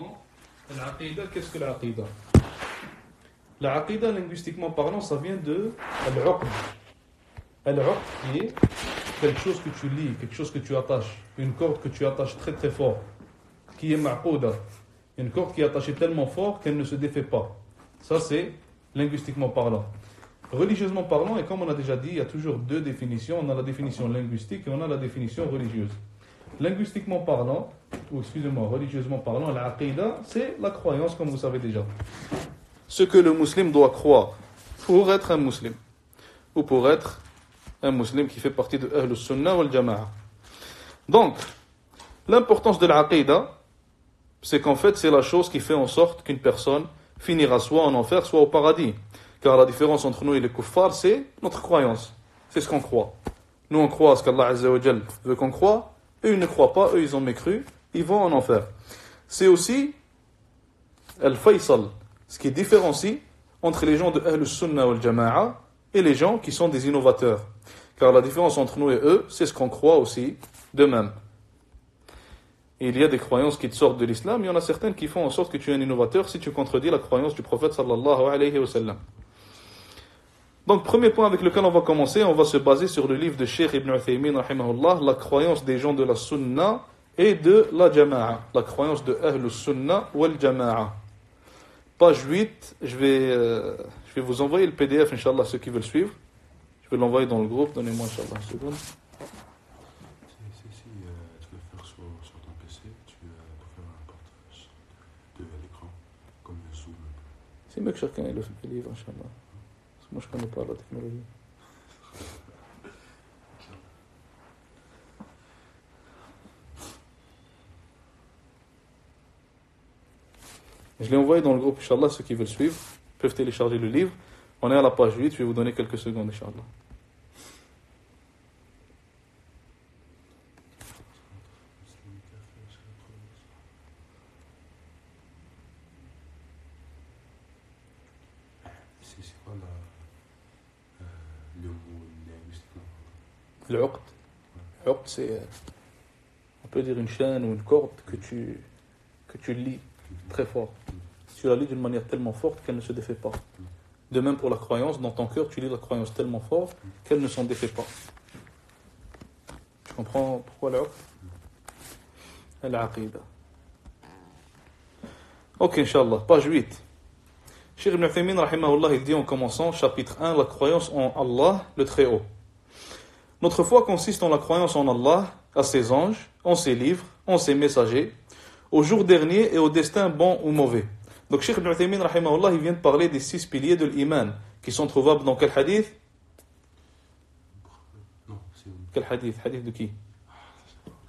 linguistiquement, l'aqida, qu'est-ce que l'aqida? L'aqida, linguistiquement parlant, ça vient de al-uqd. Al-uqd qui est quelque chose que tu lis, quelque chose que tu attaches, une corde que tu attaches très très fort, qui est ma'qouda, une corde qui est attachée tellement fort qu'elle ne se défait pas. Ça c'est linguistiquement parlant. Religieusement parlant, et comme on a déjà dit, il y a toujours deux définitions. On a la définition linguistique et on a la définition religieuse. Linguistiquement parlant, ou excusez-moi, religieusement parlant, l'aqida, c'est la croyance, comme vous savez déjà. Ce que le musulman doit croire pour être un musulman, ou pour être un musulman qui fait partie de Ahl al-Sunnah wal Jama'a. Donc, l'importance de l'aqida, c'est qu'en fait, c'est la chose qui fait en sorte qu'une personne finira soit en enfer, soit au paradis. Car la différence entre nous et les kuffars, c'est notre croyance. C'est ce qu'on croit. Nous, on croit à ce qu'Allah Azza wa Jal veut qu'on croit. Eux, ils ne croient pas. Eux, ils ont mécru. Ils vont en enfer. C'est aussi al-faysal, ce qui différencie entre les gens de Ahl al-Sunnah wal Jama'a et les gens qui sont des innovateurs. Car la différence entre nous et eux, c'est ce qu'on croit aussi de même. Et il y a des croyances qui te sortent de l'islam. Il y en a certaines qui font en sorte que tu es un innovateur si tu contredis la croyance du prophète sallallahu alayhi wa sallam. Donc, premier point avec lequel on va commencer, on va se baser sur le livre de Cheikh Ibn Uthaymin, rahimahullah, la croyance des gens de la Sunna et de la Jama'a. La croyance de Ahl Sunnah wal Jama'a. Page 8, je vais vous envoyer le PDF, Inch'Allah, ceux qui veulent suivre. Je vais l'envoyer dans le groupe, donnez-moi, Inch'Allah, une seconde. Si tu veux faire sur ton PC, tu peux faire un partage de l'écran, comme le Zoom. C'est mieux que chacun ait le livre, Inch'Allah. Moi, je ne connais pas la technologie. Je l'ai envoyé dans le groupe, Inch'Allah, ceux qui veulent suivre peuvent télécharger le livre. On est à la page 8, je vais vous donner quelques secondes, Inch'Allah. C'est quoi le mot linguistiquement? L'uqd. L'uqd, c'est, on peut dire une chaîne ou une corde que tu lis très fort. Tu la lis d'une manière tellement forte qu'elle ne se défait pas. De même pour la croyance, dans ton cœur, tu lis la croyance tellement fort qu'elle ne s'en défait pas. Tu comprends pourquoi l'uqd? Al-aqida. Ok, Inch'Allah, page 8. Cheikh Ibn Uthaymin, rahimahullah, il dit en commençant, chapitre 1, la croyance en Allah, le Très-Haut. Notre foi consiste en la croyance en Allah, à ses anges, en ses livres, en ses messagers, au jour dernier et au destin bon ou mauvais. Donc Cheikh Ibn Uthaymin, rahimahullah, il vient de parler des 6 piliers de l'iman, qui sont trouvables dans quel hadith? Non, c'est... Quel hadith? Hadith de qui?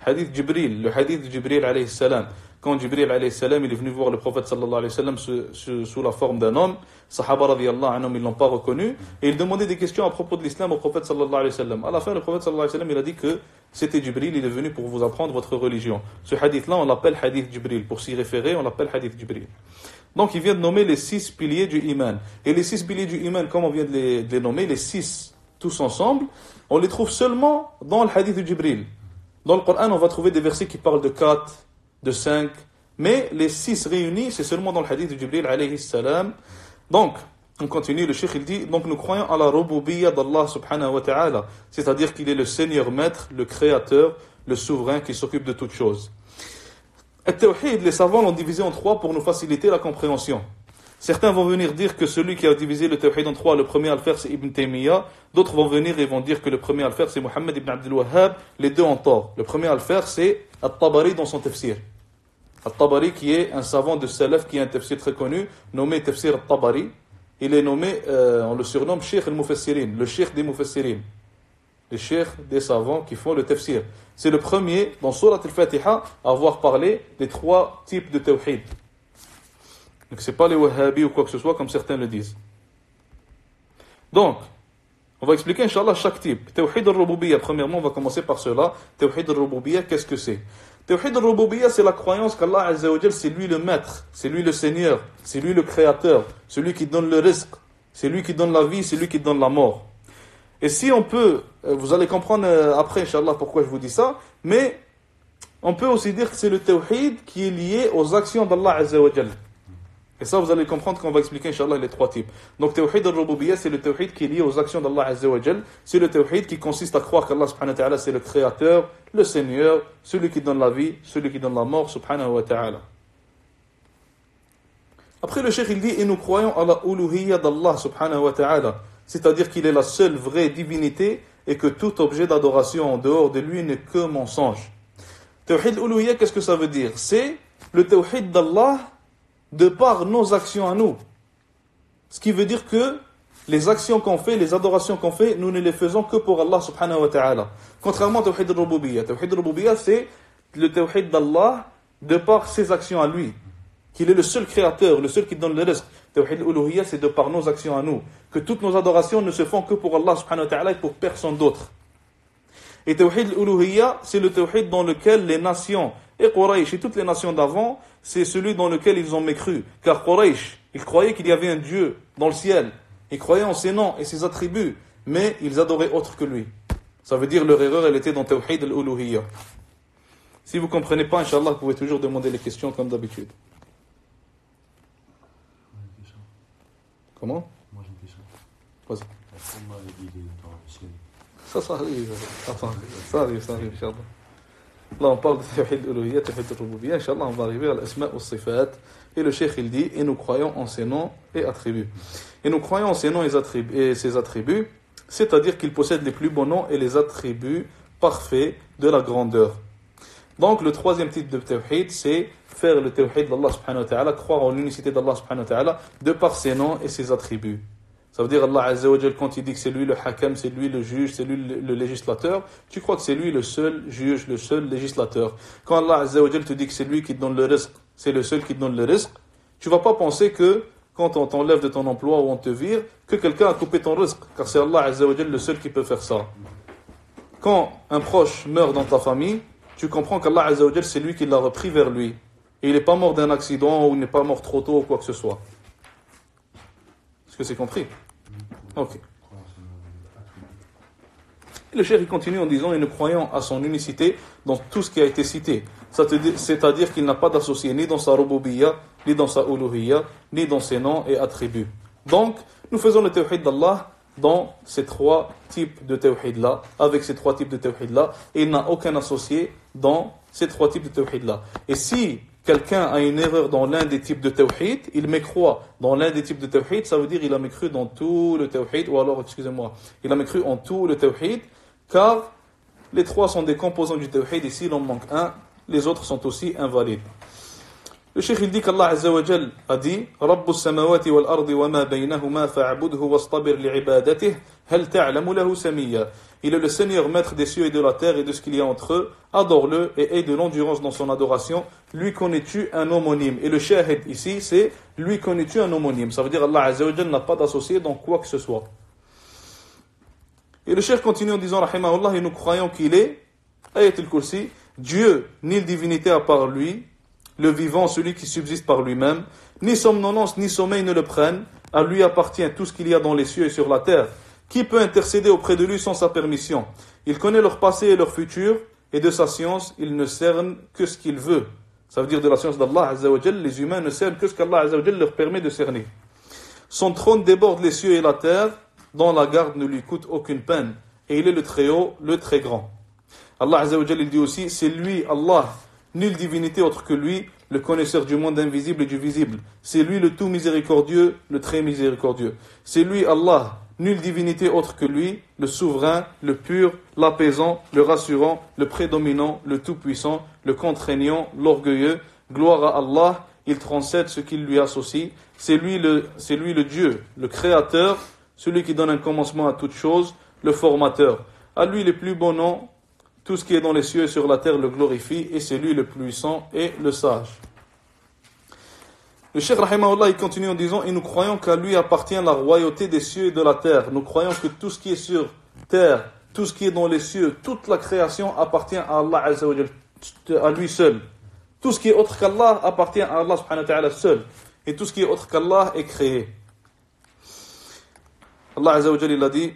Hadith Jibril, le hadith de Jibril alayhi salam. Quand Jibril alayhi salam, il est venu voir le prophète sallallahu alayhi wa sallam sous la forme d'un homme, Sahaba radiyallahu anhum, ils ne l'ont pas reconnu, et il demandait des questions à propos de l'islam au prophète sallallahu alayhi wa sallam. À la fin, le prophète sallallahu alayhi wa sallam, il a dit que c'était Jibril, il est venu pour vous apprendre votre religion. Ce hadith-là, on l'appelle hadith Jibril. Pour s'y référer, on l'appelle hadith Jibril. Donc, il vient de nommer les 6 piliers du iman. Et les 6 piliers du iman, comme on vient de les nommer, les 6 tous ensemble, on les trouve seulement dans le hadith de Jibril. Dans le Coran, on va trouver des versets qui parlent de 4, de 5, mais les 6 réunis, c'est seulement dans le hadith de Jibril alayhi salam. Donc, on continue, le cheikh il dit, donc nous croyons à la rububiyya d'Allah subhanahu wa ta'ala, c'est-à-dire qu'il est le Seigneur maître, le créateur, le souverain qui s'occupe de toutes choses. At-Tawhid, les savants l'ont divisé en 3 pour nous faciliter la compréhension. Certains vont venir dire que celui qui a divisé le Tawhid en 3, le premier à le faire c'est Ibn Taymiyyah. D'autres vont venir et vont dire que le premier à le faire c'est Muhammad ibn Abdul Wahhab. Les deux ont tort. Le premier à le faire c'est At-Tabari dans son tafsir. At-Tabari qui est un savant de Salaf qui a un tafsir très connu, nommé Tafsir At-Tabari. Il est nommé, on le surnomme Cheikh al-Mufassirin, le Cheikh des Mufassirin. Le Cheikh des savants qui font le tafsir. C'est le premier dans Surat al-Fatiha à avoir parlé des 3 types de Tawhid. Donc c'est pas les Wahhabis ou quoi que ce soit comme certains le disent. Donc, on va expliquer Inch'Allah chaque type. Tawhid al-Rububiyya, premièrement on va commencer par cela. Tawhid al-Rububiyya, qu'est-ce que c'est? Tawhid al-Rububiyya, c'est la croyance qu'Allah Azza wa Jal, c'est lui le maître, c'est lui le Seigneur, c'est lui le créateur, celui qui donne le rizq, c'est lui qui donne la vie, c'est lui qui donne la mort. Et si on peut, vous allez comprendre après Inch'Allah pourquoi je vous dis ça, mais On peut aussi dire que c'est le tawhid qui est lié aux actions d'Allah Azza wa Jal. Et ça, vous allez comprendre quand on va expliquer, Inch'Allah, les trois types. Donc, tawhid al-rububiyyah, c'est le tawhid qui est lié aux actions d'Allah Azza wa Jal. C'est le tawhid qui consiste à croire qu'Allah subhanahu wa ta'ala, c'est le créateur, le Seigneur, celui qui donne la vie, celui qui donne la mort, subhanahu wa ta'ala. Après, le cheikh, il dit, et nous croyons à la uluhiyya d'Allah subhanahu wa ta'ala. C'est-à-dire qu'il est la seule vraie divinité et que tout objet d'adoration en dehors de lui n'est que mensonge. Tawhid al-uluhiyya, qu'est-ce que ça veut dire? C'est le tawhid d'Allah de par nos actions à nous. Ce qui veut dire que les actions qu'on fait, les adorations qu'on fait, nous ne les faisons que pour Allah subhanahu wa ta'ala. Contrairement à Tawhid al-Rububiyyah. Tawhid al-Rububiyyah, c'est le Tawhid d'Allah de par ses actions à lui. Qu'il est le seul créateur, le seul qui donne le rizq. Tawhid al-Uluhiyya, c'est de par nos actions à nous. Que toutes nos adorations ne se font que pour Allah subhanahu wa ta'ala et pour personne d'autre. Et Tawhid al-Uluhiyya, c'est le Tawhid dans lequel les nations, et Quraysh et toutes les nations d'avant, c'est celui dans lequel ils ont mécru. Car Quraysh, ils croyaient qu'il y avait un Dieu dans le ciel. Ils croyaient en ses noms et ses attributs, mais ils adoraient autre que lui. Ça veut dire leur erreur, elle était dans Tawhid al-Uluhiyya. Si vous ne comprenez pas, Inch'Allah, vous pouvez toujours demander les questions comme d'habitude. Comment? Moi j'ai une question. Vas-y. Comment il est dans le ciel? Ça arrive. Attends, ça arrive, Inch'Allah. Là, on parle de Tawhid al-Uluhiyya, Tawhid al-Rububiyyah. Inch'Allah, on va arriver à l'Asma' al-Sifat. Et le cheikh, il dit, et nous croyons en ses noms et attributs. Et nous croyons en ses noms et ses attributs, c'est-à-dire qu'il possède les plus beaux noms et les attributs parfaits de la grandeur. Donc, le troisième type de Tawhid, c'est faire le Tawhid d'Allah subhanahu wa ta'ala, croire en l'unicité d'Allah subhanahu wa ta'ala, de par ses noms et ses attributs. Ça veut dire Allah Azza wa Jal, quand il dit que c'est lui le hakam, c'est lui le juge, c'est lui le législateur, tu crois que c'est lui le seul juge, le seul législateur. Quand Allah Azza wa Jal te dit que c'est lui qui te donne le rizq, c'est le seul qui te donne le rizq, tu vas pas penser que quand on t'enlève de ton emploi ou on te vire, que quelqu'un a coupé ton rizq, car c'est Allah Azza wa Jal le seul qui peut faire ça. Quand un proche meurt dans ta famille, tu comprends qu'Allah Azza wa Jal, c'est lui qui l'a repris vers lui. Et il n'est pas mort d'un accident ou il n'est pas mort trop tôt ou quoi que ce soit. Est-ce que c'est compris? Ok. Et le cheikh il continue en disant, et nous croyons à son unicité dans tout ce qui a été cité. C'est-à-dire qu'il n'a pas d'associé ni dans sa rububiyya, ni dans sa uluhiyya, ni dans ses noms et attributs. Donc, nous faisons le tawhid d'Allah dans ces trois types de tawhid-là, avec ces trois types de tawhid-là, et il n'a aucun associé dans ces trois types de tawhid-là. Et si quelqu'un a une erreur dans l'un des types de tawhid, il mécroit dans l'un des types de tawhid, ça veut dire qu'il a mécru dans tout le tawhid, ou alors, excusez-moi, il a mécru en tout le tawhid, car les trois sont des composants du tawhid, et s'il en manque un, les autres sont aussi invalides. Le cheikh il dit qu'Allah Azza wa Jal a dit Rabbus samawati wal ardi wa ma baynahuma fa'budhu wastabir li'ibadatihi hal ta'lamu lahu samiyya. Il est le Seigneur maître des cieux et de la terre et de ce qu'il y a entre eux. Adore-le et aie de l'endurance dans son adoration. Lui connais-tu un homonyme? Et le shahid ici c'est lui connais-tu un homonyme? Ça veut dire Allah Azza wa Jal n'a pas d'associé dans quoi que ce soit. Et le cheikh continue en disant rahimahullah, et nous croyons qu'il est Ayat al-Kursi, Dieu, ni divinité à part lui, le vivant, celui qui subsiste par lui-même, ni somnolence ni sommeil ne le prennent, à lui appartient tout ce qu'il y a dans les cieux et sur la terre. Qui peut intercéder auprès de lui sans sa permission? Il connaît leur passé et leur futur, et de sa science, il ne cerne que ce qu'il veut. Ça veut dire de la science d'Allah Azza wa Jal, les humains ne cernent que ce qu'Allah Azza wa Jal leur permet de cerner. Son trône déborde les cieux et la terre, dont la garde ne lui coûte aucune peine, et il est le très haut, le très grand. Allah Azza wa Jal, il dit aussi, c'est lui, Allah, nulle divinité autre que lui, le connaisseur du monde invisible et du visible. C'est lui le tout miséricordieux, le très miséricordieux. C'est lui, Allah, nulle divinité autre que lui, le souverain, le pur, l'apaisant, le rassurant, le prédominant, le tout-puissant, le contraignant, l'orgueilleux. Gloire à Allah, il transcende ce qu'il lui associe. C'est lui le Dieu, le créateur, celui qui donne un commencement à toute chose, le formateur. À lui les plus beaux noms. Tout ce qui est dans les cieux et sur la terre le glorifie, et c'est lui le puissant et le sage. Le Cheikh Rahimahullah, il continue en disant, et nous croyons qu'à lui appartient la royauté des cieux et de la terre. Nous croyons que tout ce qui est sur terre, tout ce qui est dans les cieux, toute la création appartient à Allah Azza wa Jal, à lui seul. Tout ce qui est autre qu'Allah appartient à Allah subhanahu wa ta'ala seul. Et tout ce qui est autre qu'Allah est créé. Allah Azza wa Jal, il a dit,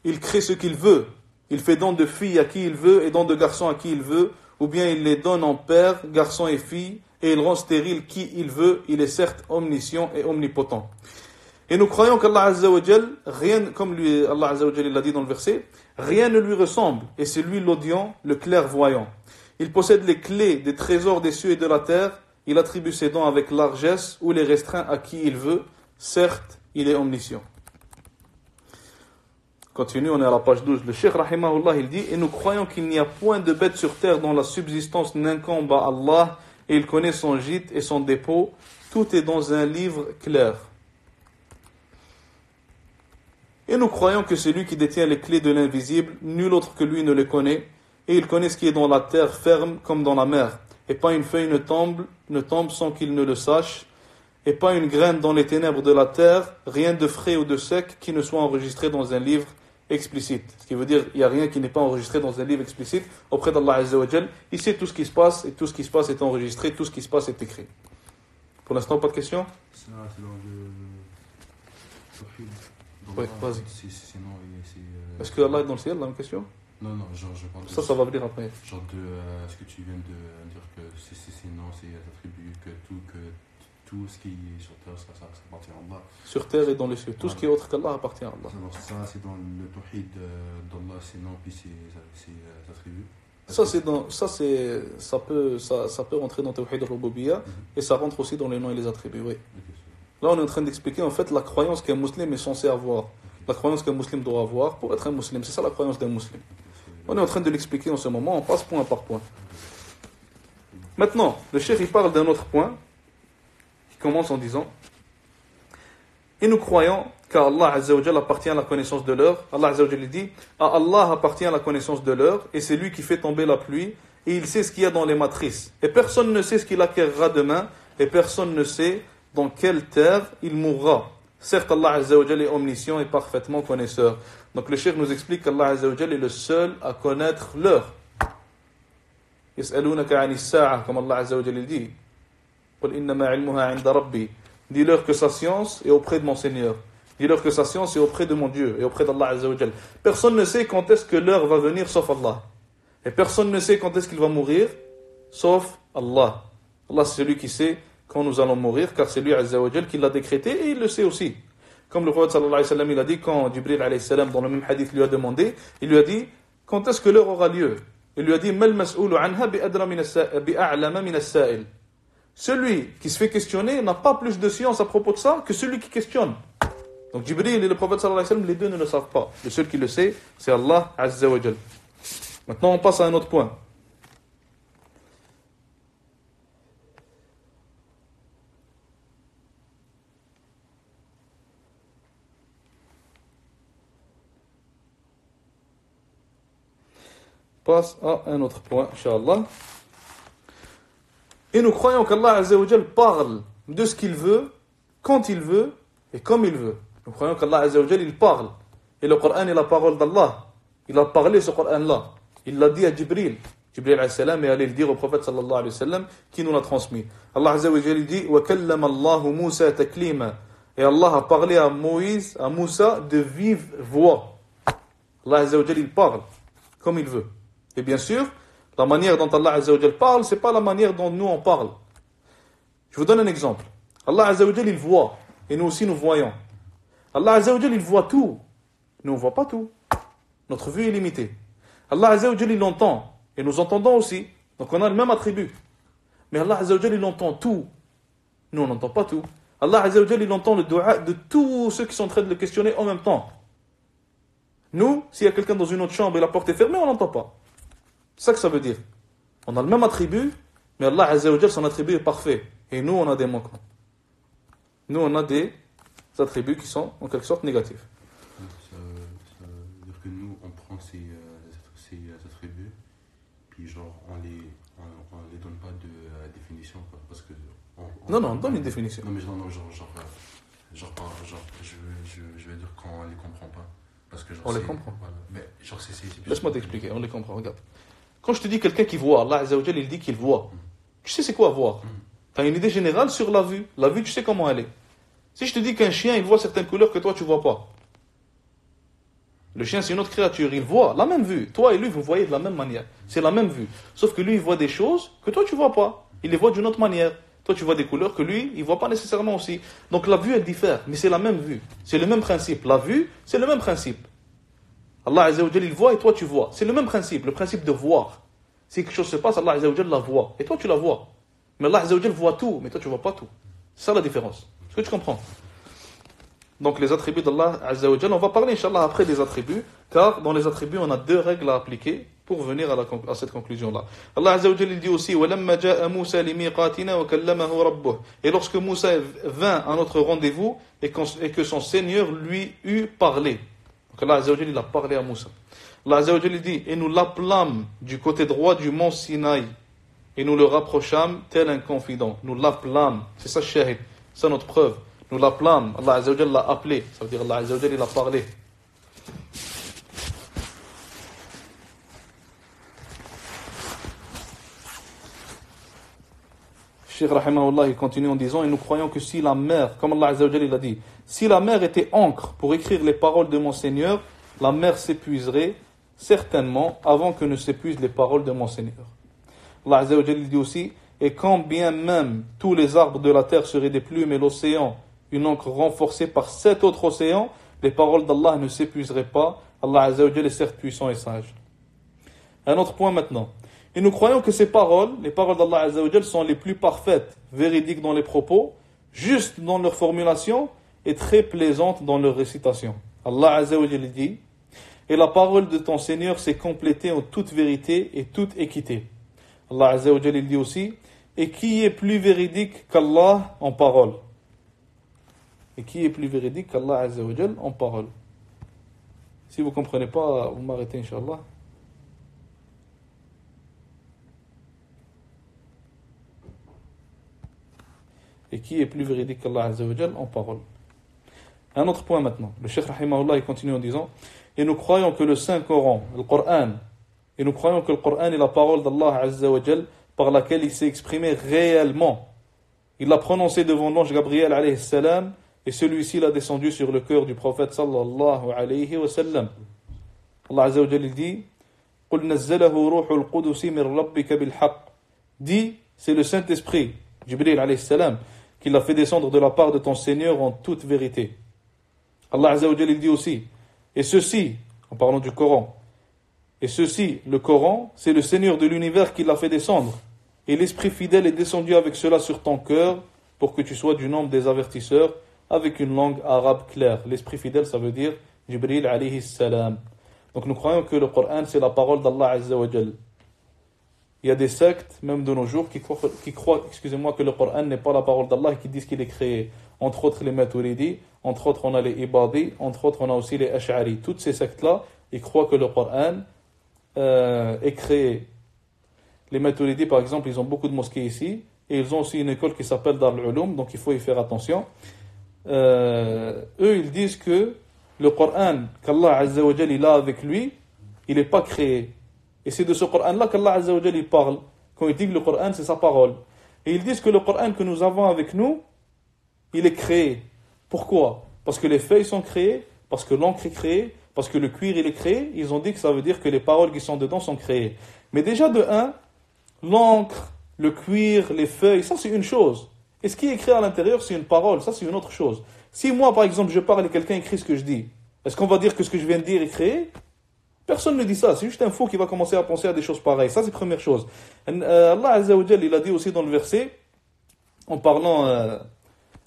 il crée ce qu'il veut. Il fait don de filles à qui il veut et don de garçons à qui il veut. ou bien il les donne en père, garçons et filles, et il rend stérile qui il veut, il est certes omniscient et omnipotent. Et nous croyons qu'Allah Azza wa Jal, rien, comme lui, Allah Azza wa Jal l'a dit dans le verset, rien ne lui ressemble, et c'est lui l'audient, le clairvoyant. Il possède les clés des trésors des cieux et de la terre, il attribue ses dons avec largesse ou les restreint à qui il veut, certes, il est omniscient. Continue, on est à la page 12. Le Cheikh Rahimahullah, il dit, et nous croyons qu'il n'y a point de bête sur terre dont la subsistance n'incombe à Allah, et il connaît son gîte et son dépôt, tout est dans un livre clair. Et nous croyons que c'est lui qui détient les clés de l'invisible, nul autre que lui ne les connaît, et il connaît ce qui est dans la terre ferme comme dans la mer, et pas une feuille ne tombe sans qu'il ne le sache, et pas une graine dans les ténèbres de la terre, rien de frais ou de sec qui ne soit enregistré dans un livre explicite. Ce qui veut dire qu'il n'y a rien qui n'est pas enregistré dans un livre explicite auprès d'Allah Azza wa Jal. Il sait tout ce qui se passe, et tout ce qui se passe est enregistré, tout ce qui se passe est écrit. Pour l'instant, pas de questions? Ça, c'est dans le Tawhid. Oui, vas-y. Sinon, Est-ce que Allah est dans le ciel, la même question? Non, genre, je parle de Ça va venir après. Genre ce que tu viens de dire que sinon, c'est attribué que tout ce qui est sur terre, ça appartient à Allah. Sur terre et dans les cieux. Tout ce qui est autre qu'Allah appartient à Allah. Alors, ça, c'est dans le Tawhid d'Allah, sinon, puis c'est attribué. Ça peut rentrer dans Tawhid al-Rububiyyah et ça rentre aussi dans les noms et les attributs, oui. Là, on est en train d'expliquer en fait la croyance qu'un musulman est censé avoir. La croyance qu'un musulman doit avoir pour être un musulman. C'est ça la croyance d'un musulman. On est en train de l'expliquer en ce moment, on passe point par point. Maintenant, le cheikh il parle d'un autre point qui commence en disant: et nous croyons qu'à Allah Azza wa Jal appartient à la connaissance de l'heure. Allah Azza wa Jal dit: à Allah appartient à la connaissance de l'heure, et c'est lui qui fait tomber la pluie, et il sait ce qu'il y a dans les matrices. Et personne ne sait ce qu'il acquérera demain, et personne ne sait dans quelle terre il mourra. Certes, Allah Azza wa Jal est omniscient et parfaitement connaisseur. Donc le cheikh nous explique qu'Allah Azza wa Jal est le seul à connaître l'heure. Yas'alunaka 'ani as-sa'a, comme Allah Azza wa Jal dit. Qul innama 'ilmuha 'inda rabbi. Dis-leur que sa science est auprès de mon Seigneur. Dis-leur que sa science est auprès de mon Dieu et auprès d'Allah Azza wa Jal. Personne ne sait quand est-ce que l'heure va venir sauf Allah. Et personne ne sait quand est-ce qu'il va mourir sauf Allah. Allah, c'est celui qui sait quand nous allons mourir, car c'est lui Azza wa Jal qui l'a décrété et il le sait aussi. Comme le prophète sallallahu alayhi wa sallam, il a dit, quand Jibril alayhi salam dans le même hadith lui a demandé, il lui a dit: quand est-ce que l'heure aura lieu? Il lui a dit: mal mas'oulu anha bi'a'lama min as-sa'il. Celui qui se fait questionner n'a pas plus de science à propos de ça que celui qui questionne. Donc Jibril et le prophète sallallahu alayhi wa sallam, les deux ne le savent pas. Le seul qui le sait, c'est Allah Azza wa Jal. Maintenant, on passe à un autre point. Passe à un autre point, Inch'Allah. Et nous croyons qu'Allah Azza wa Jal parle de ce qu'il veut, quand il veut et comme il veut. Nous croyons qu'Allah Azza wa Jal, il parle. Et le Coran est la parole d'Allah. Il a parlé ce Coran-là. Il l'a dit à Jibril. Jibril alayhi salam est allé le dire au prophète sallallahu alayhi wa sallam qui nous l'a transmis. Allah Azza wa Jal dit: wa kallama Allahu Musa taklima. Et Allah a parlé à Moïse, à Moussa, de vive voix. Allah Azza wa Jal, il parle comme il veut. Et bien sûr, la manière dont Allah Azza wa Jal parle, c'est pas la manière dont nous on parle. Je vous donne un exemple. Allah Azza wa Jal, il voit, et nous aussi nous voyons. Allah Azza wa Jal, il voit tout. Nous on voit pas tout. Notre vue est limitée. Allah Azza wa Jal, il entend, et nous entendons aussi. Donc on a le même attribut. Mais Allah Azza wa Jal, il entend tout. Nous on n'entend pas tout. Allah Azza wa Jal, il entend le dua de tous ceux qui sont en train de le questionner en même temps. Nous, s'il y a quelqu'un dans une autre chambre et la porte est fermée, on n'entend pas. C'est ça que ça veut dire. On a le même attribut, mais Allah Azza wa Jal, son attribut est parfait. Et nous, on a des manquements. Nous, on a des attributs qui sont en quelque sorte négatifs. Ça veut dire que nous, on prend ces attributs, puis genre, on les donne pas de définition, quoi, parce que... Non, on donne une définition. Non, mais genre, je vais dire qu'on les comprend pas. Parce que genre, on les comprend. Voilà. Mais genre, laisse-moi t'expliquer, on les comprend, regarde. Quand je te dis quelqu'un qui voit, Allah Azza wa Jal, il dit qu'il voit. Tu sais c'est quoi voir? Tu as une idée générale sur la vue. La vue, tu sais comment elle est. Si je te dis qu'un chien, il voit certaines couleurs que toi, tu vois pas. Le chien, c'est une autre créature, il voit la même vue. Toi et lui, vous voyez de la même manière. C'est la même vue. Sauf que lui, il voit des choses que toi, tu vois pas. Il les voit d'une autre manière. Toi, tu vois des couleurs que lui, il voit pas nécessairement aussi. Donc la vue, elle diffère, mais c'est la même vue. C'est le même principe. La vue, c'est le même principe. Allah Azza wa Jal, il voit et toi, tu vois. C'est le même principe, le principe de voir. Si quelque chose se passe, Allah Azza wa Jal la voit. Et toi, tu la vois. Mais Allah Azza wa Jal voit tout, mais toi, tu vois pas tout. C'est ça la différence. Est-ce que tu comprends? Donc les attributs d'Allah Azza wa Jal, on va parler Inch'Allah après des attributs, car dans les attributs on a deux règles à appliquer pour venir à cette conclusion-là. Allah Azza wa Jal il dit aussi وَلَمَّا جَاءَ مُوسَى لِمِيقَاتِنَا وَكَلَّمَهُ رَبُّهُ. Et lorsque Moussa vint à notre rendez-vous et que son Seigneur lui eut parlé. Donc Allah Azza wa Jal il a parlé à Moussa. Allah Azza wa Jal il dit et nous l'appelâmes du côté droit du mont Sinaï et nous le rapprochâmes tel un confident. Nous l'appelâmes, c'est ça shahid, c'est notre preuve. Nous l'appelâmes, Allah Azza wa Jal l'a appelé, ça veut dire Allah Azza wa Jal il a parlé. Cheikh Rahimahullah il continue en disant et nous croyons que si la mer, comme Allah Azza wa Jal il a dit, si la mer était encre pour écrire les paroles de mon Seigneur, la mer s'épuiserait certainement avant que ne s'épuisent les paroles de mon Seigneur. Allah Azza wa Jal il dit aussi et quand bien même tous les arbres de la terre seraient des plumes et l'océan une encre renforcée par 7 autres océans, les paroles d'Allah ne s'épuiseraient pas. Allah Azza wa Jal est certes puissant et sage. Un autre point maintenant. Et nous croyons que ces paroles, les paroles d'Allah Azza wa Jal, sont les plus parfaites, véridiques dans les propos, justes dans leur formulation et très plaisantes dans leur récitation. Allah Azza wa Jal dit et la parole de ton Seigneur s'est complétée en toute vérité et toute équité. Allah Azza wa Jal il dit aussi et qui est plus véridique qu'Allah en parole? Et qui est plus véridique qu'Allah Azza wa Jal en parole? Si vous ne comprenez pas, vous m'arrêtez, Inch'Allah. Et qui est plus véridique qu'Allah Azza wa Jal en parole? Un autre point maintenant. Le Cheikh Rahimahullah il continue en disant et nous croyons que le Saint-Coran, le Coran, et nous croyons que le Coran est la parole d'Allah Azza wa Jal par laquelle il s'est exprimé réellement. Il l'a prononcé devant l'ange Gabriel alayhi salam. Et celui-ci l'a descendu sur le cœur du prophète sallallahu alayhi wa sallam. Allah Azza wa Jalla dit قُلْ نَزَّلَهُ رُوحُ الْقُدُسِ مِنْ رَبِّكَ بِالْحَقِّ. Dit, c'est le Saint-Esprit, Jibril alayhi salam, qui l'a fait descendre de la part de ton Seigneur en toute vérité. Allah Azza wa Jalla dit aussi, et ceci, en parlant du Coran, et ceci, le Coran, c'est le Seigneur de l'univers qui l'a fait descendre. Et l'Esprit fidèle est descendu avec cela sur ton cœur pour que tu sois du nombre des avertisseurs avec une langue arabe claire. L'esprit fidèle, ça veut dire Jibril alayhi salam. Donc nous croyons que le Coran, c'est la parole d'Allah Azza wa Jal. Il y a des sectes, même de nos jours, qui croient que le Coran n'est pas la parole d'Allah et qui disent qu'il est créé. Entre autres les Maturidi, entre autres on a les Ibadi, entre autres on a aussi les Ash'ari. Toutes ces sectes-là, ils croient que le Coran est créé. Les Maturidi, par exemple, ils ont beaucoup de mosquées ici, et ils ont aussi une école qui s'appelle Dar al-Ulum, donc il faut y faire attention. Eux, ils disent que le Coran qu'Allah Azza wa Jal il a avec lui, il n'est pas créé. Et c'est de ce Coran-là qu'Allah Azza wa Jal il parle. Quand il dit que le Coran c'est sa parole. Et ils disent que le Coran que nous avons avec nous, il est créé. Pourquoi? Parce que les feuilles sont créées, parce que l'encre est créée, parce que le cuir il est créé. Ils ont dit que ça veut dire que les paroles qui sont dedans sont créées. Mais déjà de un, l'encre, le cuir, les feuilles, ça c'est une chose. Et ce qui est écrit à l'intérieur, c'est une parole, ça c'est une autre chose. Si moi, par exemple, je parle et quelqu'un écrit ce que je dis, est-ce qu'on va dire que ce que je viens de dire est créé? Personne ne dit ça, c'est juste un fou qui va commencer à penser à des choses pareilles. Ça c'est la première chose. Allah Azza wa Jal, il a dit aussi dans le verset, en parlant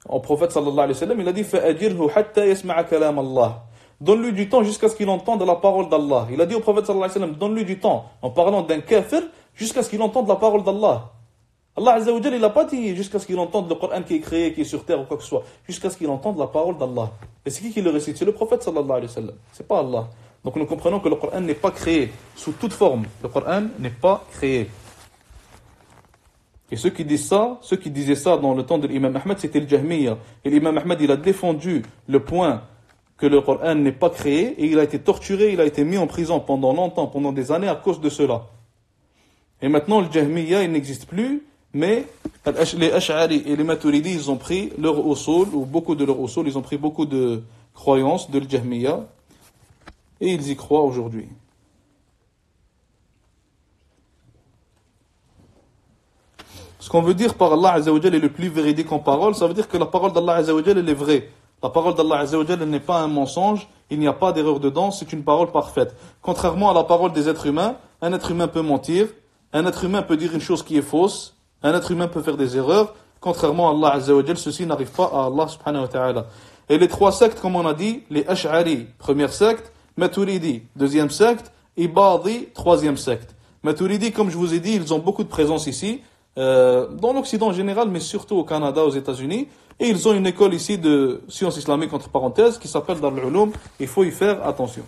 au prophète sallallahu alayhi wa sallam, il a dit فَأَجِرْهُ حَتَّى يَسْمَعَ كَلَامَ اللَّهِ. Donne-lui du temps jusqu'à ce qu'il entende la parole d'Allah. Il a dit au prophète sallallahu alayhi wa sallam, donne-lui du temps, en parlant d'un kafir, jusqu'à ce qu'il entende la parole d'Allah. Allah Azza wa Jal, il n'a pas dit jusqu'à ce qu'il entende le Coran qui est créé, qui est sur terre ou quoi que ce soit, jusqu'à ce qu'il entende la parole d'Allah. Et c'est qui le récite? C'est le prophète sallallahu alayhi wa sallam. C'est pas Allah. Donc nous comprenons que le Coran n'est pas créé sous toute forme. Le Coran n'est pas créé. Et ceux qui disaient ça dans le temps de l'imam Ahmed, c'était le Jahmiya. Et l'imam Ahmed, il a défendu le point que le Coran n'est pas créé et il a été torturé, il a été mis en prison pendant longtemps, pendant des années à cause de cela. Et maintenant, le Jahmiya, il n'existe plus, mais les Ash'ari et les Maturidi, ils ont pris leur usul, ou beaucoup de leur usul, ils ont pris beaucoup de croyances de le Jahmiya. et ils y croient aujourd'hui. Ce qu'on veut dire par Allah Azza wa Jal est le plus véridique en parole, ça veut dire que la parole d'Allah Azza wa Jal elle est vraie. La parole d'Allah Azza wa Jal elle n'est pas un mensonge, il n'y a pas d'erreur dedans, c'est une parole parfaite. Contrairement à la parole des êtres humains, un être humain peut mentir, un être humain peut dire une chose qui est fausse, un être humain peut faire des erreurs. Contrairement à Allah Azza wa Jal, ceci n'arrive pas à Allah subhanahu wa ta'ala. Et les trois sectes, comme on a dit, les Ash'ari, première secte, Maturidi, deuxième secte, Ibadi, troisième secte. Maturidi, comme je vous ai dit, ils ont beaucoup de présence ici, dans l'Occident en général, mais surtout au Canada, aux États-Unis. Et ils ont une école ici de sciences islamiques, entre parenthèses, qui s'appelle Dar al-Ulum. Il faut y faire attention.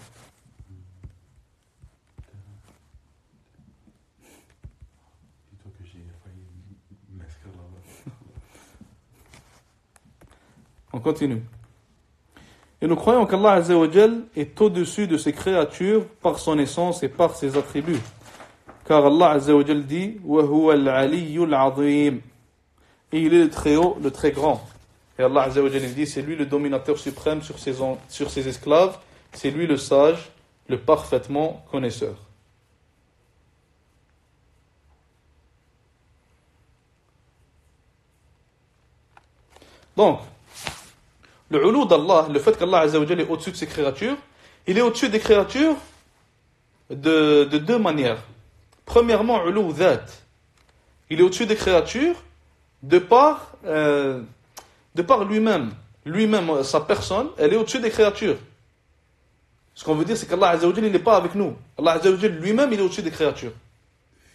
Dis-toi que j'ai failli m'inscrire là-bas. On continue. Et nous croyons qu'Allah Azza wa Jal est au-dessus de ses créatures par son essence et par ses attributs. Car Allah Azza wa Jal dit وَهُوَ الْعَلِيُّ الْعَظِيمُ. Et il est le très haut, le très grand. Et Allah Azza wa Jal dit c'est lui le dominateur suprême sur ses esclaves, c'est lui le sage, le parfaitement connaisseur. Donc, le ulu d'Allah, le fait qu'Allah Azza wa Jal est au-dessus de ses créatures, il est au-dessus des créatures de deux manières. Premièrement, ulu dhat. Il est au-dessus des créatures de par lui-même. Lui-même, sa personne, elle est au-dessus des créatures. Ce qu'on veut dire, c'est qu'Allah Azza wa Jal, il n'est pas avec nous. Allah Azza wa Jal, lui-même, il est au-dessus des créatures.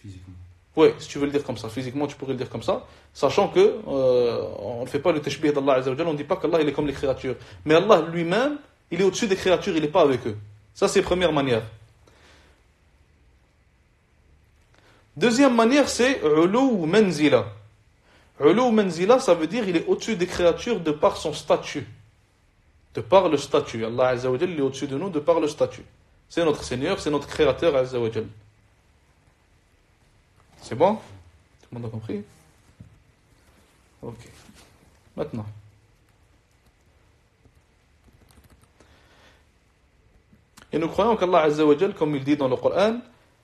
Physiquement. Oui, si tu veux le dire comme ça. Physiquement, tu pourrais le dire comme ça. Sachant que on ne fait pas le tashbih d'Allah Azza wa Jal, on ne dit pas qu'Allah, il est comme les créatures. Mais Allah lui-même, il est au-dessus des créatures, il n'est pas avec eux. Ça, c'est la première manière. Deuxième manière, c'est ulu manzila. Ulu manzila, ça veut dire il est au-dessus des créatures de par son statut. De par le statut. Allah Azza wa Jal, il est au-dessus de nous de par le statut. C'est notre Seigneur, c'est notre Créateur Azza wa Jal. C'est bon? Tout le monde a compris? Ok. Maintenant. Et nous croyons qu'Allah Azza wa Jal, comme il dit dans le Coran,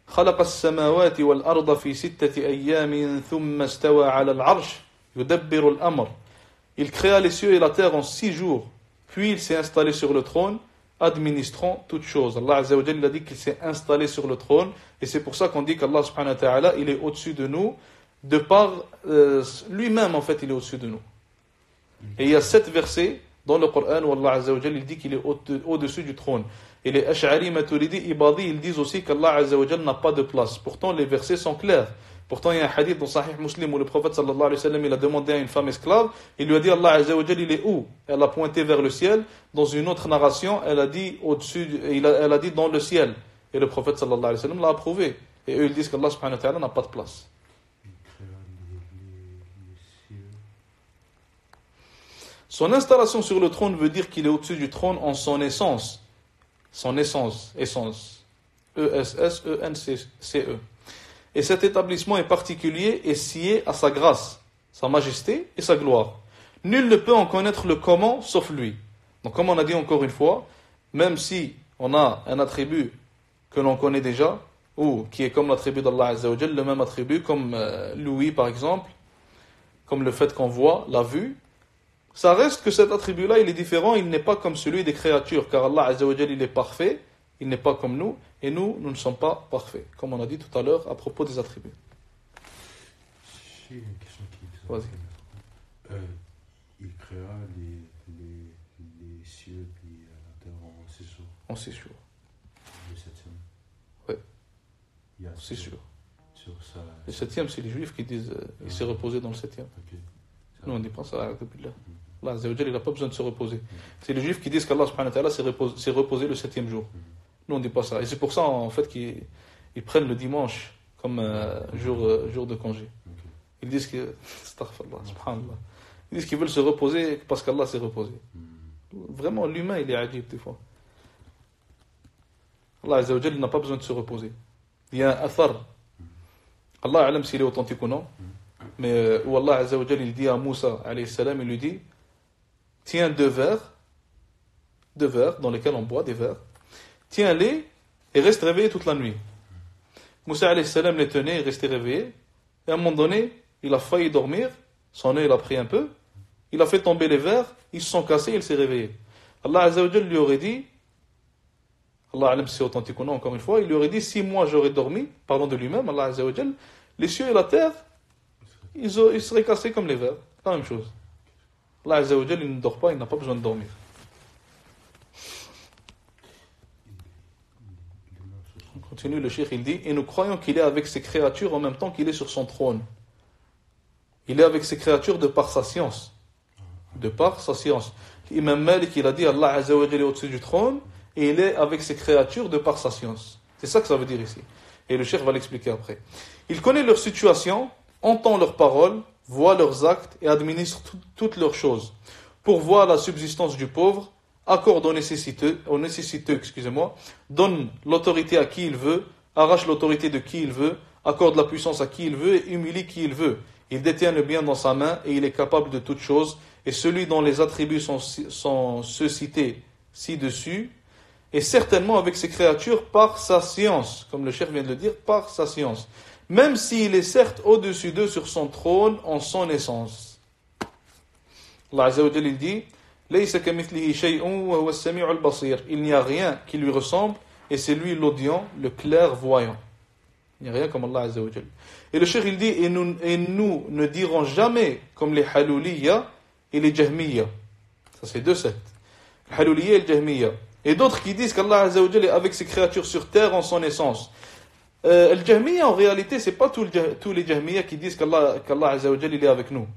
خلق السماوات والأرض في 6 أيام ثم استوى على العرش يدبر الأمر. Il créa les cieux et la terre en 6 jours, puis il s'est installé sur le trône, administrant toutes choses. Allah Azza wa Jal a dit qu'il s'est installé sur le trône, et c'est pour ça qu'on dit qu'Allah subhanahu wa ta'ala, il est au-dessus de nous, de par lui-même en fait, il est au-dessus de nous. Et il y a 7 versets dans le Coran où Allah Azza wa Jal il dit qu'il est au-dessus du trône. Et les Ash'ari, Maturidi, Ibadi, ils disent aussi qu'Allah Azza wa Jal n'a pas de place. Pourtant, les versets sont clairs. Pourtant, il y a un hadith dans Sahih Muslim où le prophète sallallahu alayhi wa sallam, il a demandé à une femme esclave, il lui a dit Allah Azza wa Jal, il est où? Elle a pointé vers le ciel. Dans une autre narration, elle a dit au-dessus, elle a dit dans le ciel. Et le prophète sallallahu alayhi wa sallam l'a approuvé. Et eux, ils disent qu'Allah subhanahu wa ta'ala n'a pas de place. Il créa les cieux. Son installation sur le trône veut dire qu'il est au-dessus du trône en son essence. Son essence. E-S-S-E-N-C-E. Et cet établissement est particulier et scié à sa grâce, sa majesté et sa gloire. Nul ne peut en connaître le comment sauf lui. Donc comme on a dit encore une fois, même si on a un attribut que l'on connaît déjà, ou qui est comme l'attribut d'Allah Azza wa Jal, le même attribut comme l'ouïe par exemple, comme le fait qu'on voit, la vue, ça reste que cet attribut-là, il est différent, il n'est pas comme celui des créatures, car Allah Azza wa Jal, il est parfait, il n'est pas comme nous, et nous, nous ne sommes pas parfaits, comme on a dit tout à l'heure à propos des attributs. J'ai une question qui Vas-y. Il créa les cieux et la terre en 6 jours. En 6 jours. Le 7e. Ouais. Il y a C'est sûr. sur ça. Le 7e, c'est les juifs qui disent il s'est reposé dans le 7e. Ok. Nous, on dit pas ça. Allah Azza wa Jal, il n'a pas besoin de se reposer. C'est les juifs qui disent qu'Allah subhanahu wa ta'ala s'est reposé le 7e jour. Nous, on ne dit pas ça. Et c'est pour ça, en fait, qu'ils prennent le dimanche comme jour de congé. Ok. Ils disent que. Astaghfirullah, subhanallah. Ils disent qu'ils veulent se reposer parce qu'Allah s'est reposé. Vraiment, l'humain, il est ajib des fois. Allah Azza wa Jal, il n'a pas besoin de se reposer. Il y a un athar. Allah alam s'il est authentique ou non. Mais où Allah Azza wa Jal, il dit à Moussa, alayhi salam, il lui dit tiens 2 verres dans lesquels on boit des verres, tiens-les et reste réveillé toute la nuit. Moussa alayhi salam les tenait et restait réveillé. Et à un moment donné, il a failli dormir, son œil il a pris un peu, il a fait tomber les verres, ils se sont cassés et il s'est réveillé. Allah Azza wa Jal lui aurait dit, Allah alam si c'est authentique ou non, encore une fois, il lui aurait dit, si moi j'aurais dormi, parlant de lui-même, Allah Azza wa Jal, les cieux et la terre, ils seraient cassés comme les verres. La même chose. Allah Azza wa Jal, il ne dort pas, il n'a pas besoin de dormir. On continue, le cheikh il dit, et nous croyons qu'il est avec ses créatures en même temps qu'il est sur son trône. Il est avec ses créatures de par sa science. De par sa science. Imam Malik, il a dit, Allah Azza wa Jal est au-dessus du trône, et il est avec ses créatures de par sa science. C'est ça que ça veut dire ici. Et le cheikh va l'expliquer après. Il connaît leur situation, entend leurs paroles, voit leurs actes et administre toutes leurs choses. Pourvoit la subsistance du pauvre, accorde aux nécessiteux, donne l'autorité à qui il veut, arrache l'autorité de qui il veut, accorde la puissance à qui il veut et humilie qui il veut. Il détient le bien dans sa main et il est capable de toutes choses. Et celui dont les attributs sont ceux cités ci-dessus, et certainement avec ses créatures par sa science, comme le cheikh vient de le dire, par sa science. Même s'il est certes au-dessus d'eux sur son trône en son essence. Allah Azza wa Jalla il dit, Laysa kamithlihi shay'un wa huwa as-sami'u al-basir. Il n'y a rien qui lui ressemble et c'est lui l'audient, le clairvoyant. Il n'y a rien comme Allah Azza wa Jalla. Et le cheikh il dit, et nous ne dirons jamais comme les Haluliyya et les Jahmiyya. Ça c'est deux sectes. Les Haluliyya et les Jahmiyya. Et d'autres qui disent qu'Allah Azza wa Jalla est avec ses créatures sur terre en son essence. Le Jahmiyya, en réalité, c'est pas tous les Jahmiyya qui disent qu'Allah Azza wa Jalla il est avec nous,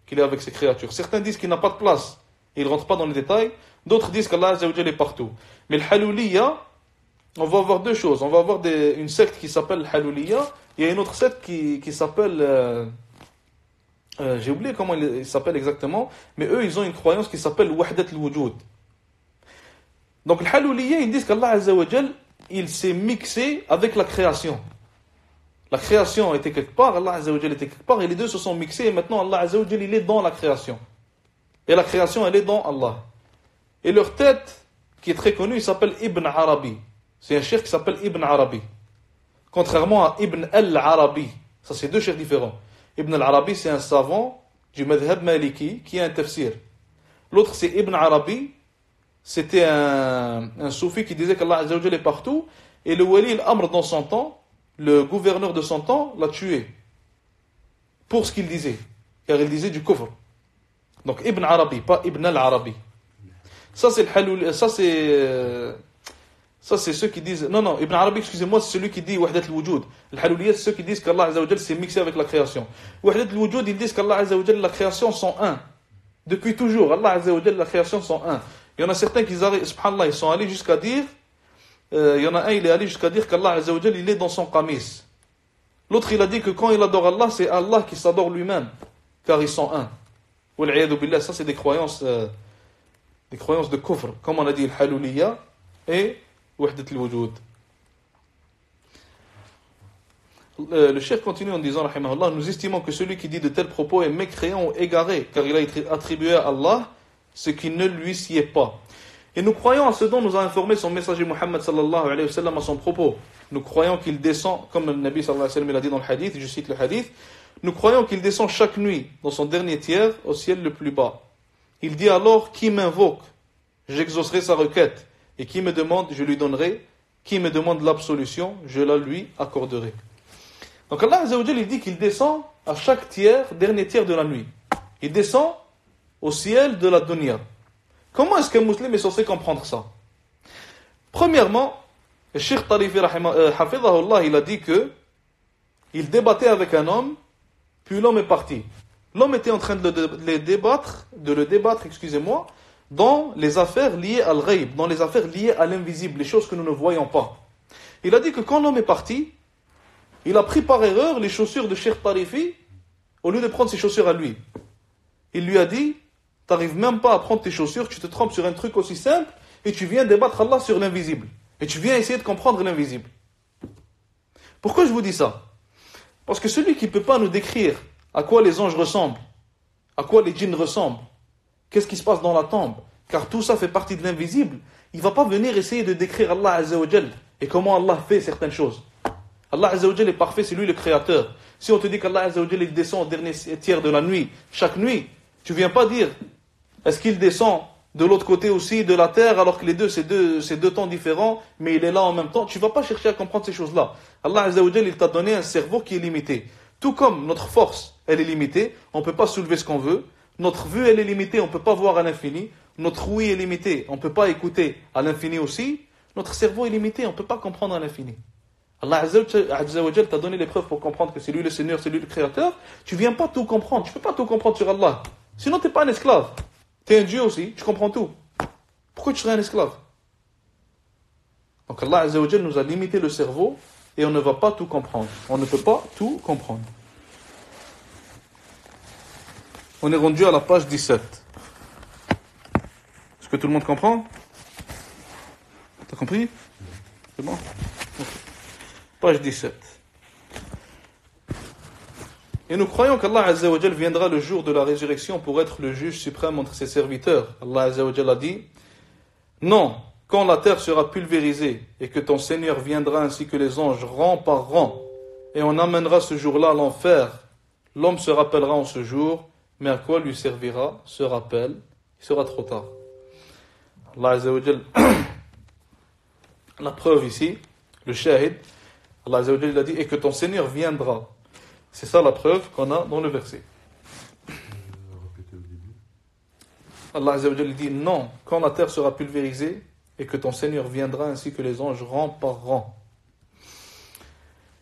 qu'il est avec ses créatures. Certains disent qu'il n'a pas de place, et ils ne rentrent pas dans les détails. D'autres disent qu'Allah Azza wa Jalla est partout. Mais le Haluliyya, on va avoir deux choses. On va avoir une secte qui s'appelle Haluliyya, il y a une autre secte qui s'appelle... j'ai oublié comment il s'appelle exactement, mais eux, ils ont une croyance qui s'appelle Wahdat al-Wujud. Donc, le Haluliyya, ils disent qu'Allah Azza wa Jal, il s'est mixé avec la création. La création était quelque part, Allah Azza wa Jal était quelque part, et les deux se sont mixés, et maintenant Allah Azza wa Jal, il est dans la création. Et la création, elle est dans Allah. Et leur tête, qui est très connue, il s'appelle Ibn Arabi. C'est un cheikh qui s'appelle Ibn Arabi. Contrairement à Ibn al-Arabi. Ça, c'est deux cheikhs différents. Ibn al-Arabi, c'est un savant du madhab maliki, qui a un tafsir. L'autre, c'est Ibn Arabi. C'était un soufi qui disait qu'Allah Azza wa Jalla est partout, et le wali al-Amr dans son temps, le gouverneur de son temps, l'a tué. Pour ce qu'il disait. Car il disait du kufr. Donc Ibn Arabi, pas Ibn al-Arabi. Ça c'est le halul, ça c'est ceux qui disent, non, Ibn Arabi, excusez-moi, c'est celui qui dit Wahdat al-Wujud. Le haluliyya, c'est ceux qui disent qu'Allah Azza wa Jalla s'est mixé avec la création. Wahdat al-Wujud, ils disent qu'Allah Azza wa Jalla, la création sont un. Depuis toujours, Allah Azza wa Jalla, la création sont un. Il y en a certains qui, subhanallah, ils sont allés jusqu'à dire, il y en a un, il est allé jusqu'à dire qu'Allah Azza wa Jalla, il est dans son qamis. L'autre, il a dit que quand il adore Allah, c'est Allah qui s'adore lui-même, car ils sont un. Wal'iyadu billah, ça c'est des croyances de kufr, comme on a dit, al-haluliyya et wahdat al-wujud. Le cheikh continue en disant, rahimahullah, nous estimons que celui qui dit de tels propos est mécréant ou égaré, car il a été attribué à Allah ce qui ne lui sied pas. Et nous croyons à ce dont nous a informé son messager Muhammad sallallahu alayhi wa sallam à son propos. Nous croyons qu'il descend, comme le Nabi sallallahu alayhi wa sallam il a dit dans le hadith, je cite le hadith, nous croyons qu'il descend chaque nuit dans son dernier tiers au ciel le plus bas. Il dit alors, qui m'invoque, j'exaucerai sa requête, et qui me demande, je lui donnerai, qui me demande l'absolution, je la lui accorderai. Donc Allah Azza wa Jalla, il dit qu'il descend à chaque dernier tiers de la nuit. Il descend au ciel de la dunya. Comment est-ce qu'un musulman est censé comprendre ça? Premièrement, le Cheikh Tarifi hafidhahullah, il a dit que il débattait avec un homme, puis l'homme est parti. L'homme était en train de le débattre, dans les affaires liées à l'ghaib, dans les affaires liées à l'invisible, les choses que nous ne voyons pas. Il a dit que quand l'homme est parti, il a pris par erreur les chaussures de Cheikh Tarifi, au lieu de prendre ses chaussures à lui. Il lui a dit, t'arrives même pas à prendre tes chaussures, tu te trompes sur un truc aussi simple, et tu viens débattre Allah sur l'invisible. Et tu viens essayer de comprendre l'invisible. Pourquoi je vous dis ça? Parce que celui qui ne peut pas nous décrire à quoi les anges ressemblent, à quoi les djinns ressemblent, qu'est-ce qui se passe dans la tombe, car tout ça fait partie de l'invisible, il ne va pas venir essayer de décrire Allah Azza wa Jal et comment Allah fait certaines choses. Allah Azza wa Jal est parfait, c'est lui le créateur. Si on te dit qu'Allah Azza wa Jal il descend au dernier tiers de la nuit, chaque nuit, tu ne viens pas dire est-ce qu'il descend de l'autre côté aussi de la terre alors que les deux c'est deux temps différents, mais il est là en même temps. Tu ne vas pas chercher à comprendre ces choses-là. Allah Azza wa Jal il t'a donné un cerveau qui est limité. Tout comme notre force, elle est limitée, on ne peut pas soulever ce qu'on veut. Notre vue, elle est limitée, on ne peut pas voir à l'infini. Notre ouïe est limitée, on ne peut pas écouter à l'infini aussi. Notre cerveau est limité, on ne peut pas comprendre à l'infini. Allah Azza wa Jal t'a donné les preuves pour comprendre que c'est lui le Seigneur, c'est lui le Créateur. Tu ne viens pas tout comprendre, tu ne peux pas tout comprendre sur Allah. Sinon, tu n'es pas un esclave. Tu es un Dieu aussi, tu comprends tout. Pourquoi tu serais un esclave? Donc Allah Azza wa Jal nous a limité le cerveau et on ne va pas tout comprendre. On ne peut pas tout comprendre. On est rendu à la page 17. Est-ce que tout le monde comprend? T'as compris? C'est bon? Okay. Page 17. Et nous croyons qu'Allah Azza wa Jal viendra le jour de la résurrection pour être le juge suprême entre ses serviteurs. Allah Azza wa Jal a dit: non, quand la terre sera pulvérisée et que ton Seigneur viendra ainsi que les anges rang par rang, et on amènera ce jour-là à l'enfer, l'homme se rappellera en ce jour, mais à quoi lui servira ce rappel? Il sera trop tard. Allah Azza wa Jal, la preuve ici, le shahid, Allah Azza wa Jal a dit: et que ton Seigneur viendra. C'est ça la preuve qu'on a dans le verset. Répétez au début. Allah Azza wa Jal dit: non, quand la terre sera pulvérisée et que ton Seigneur viendra ainsi que les anges rang par rang.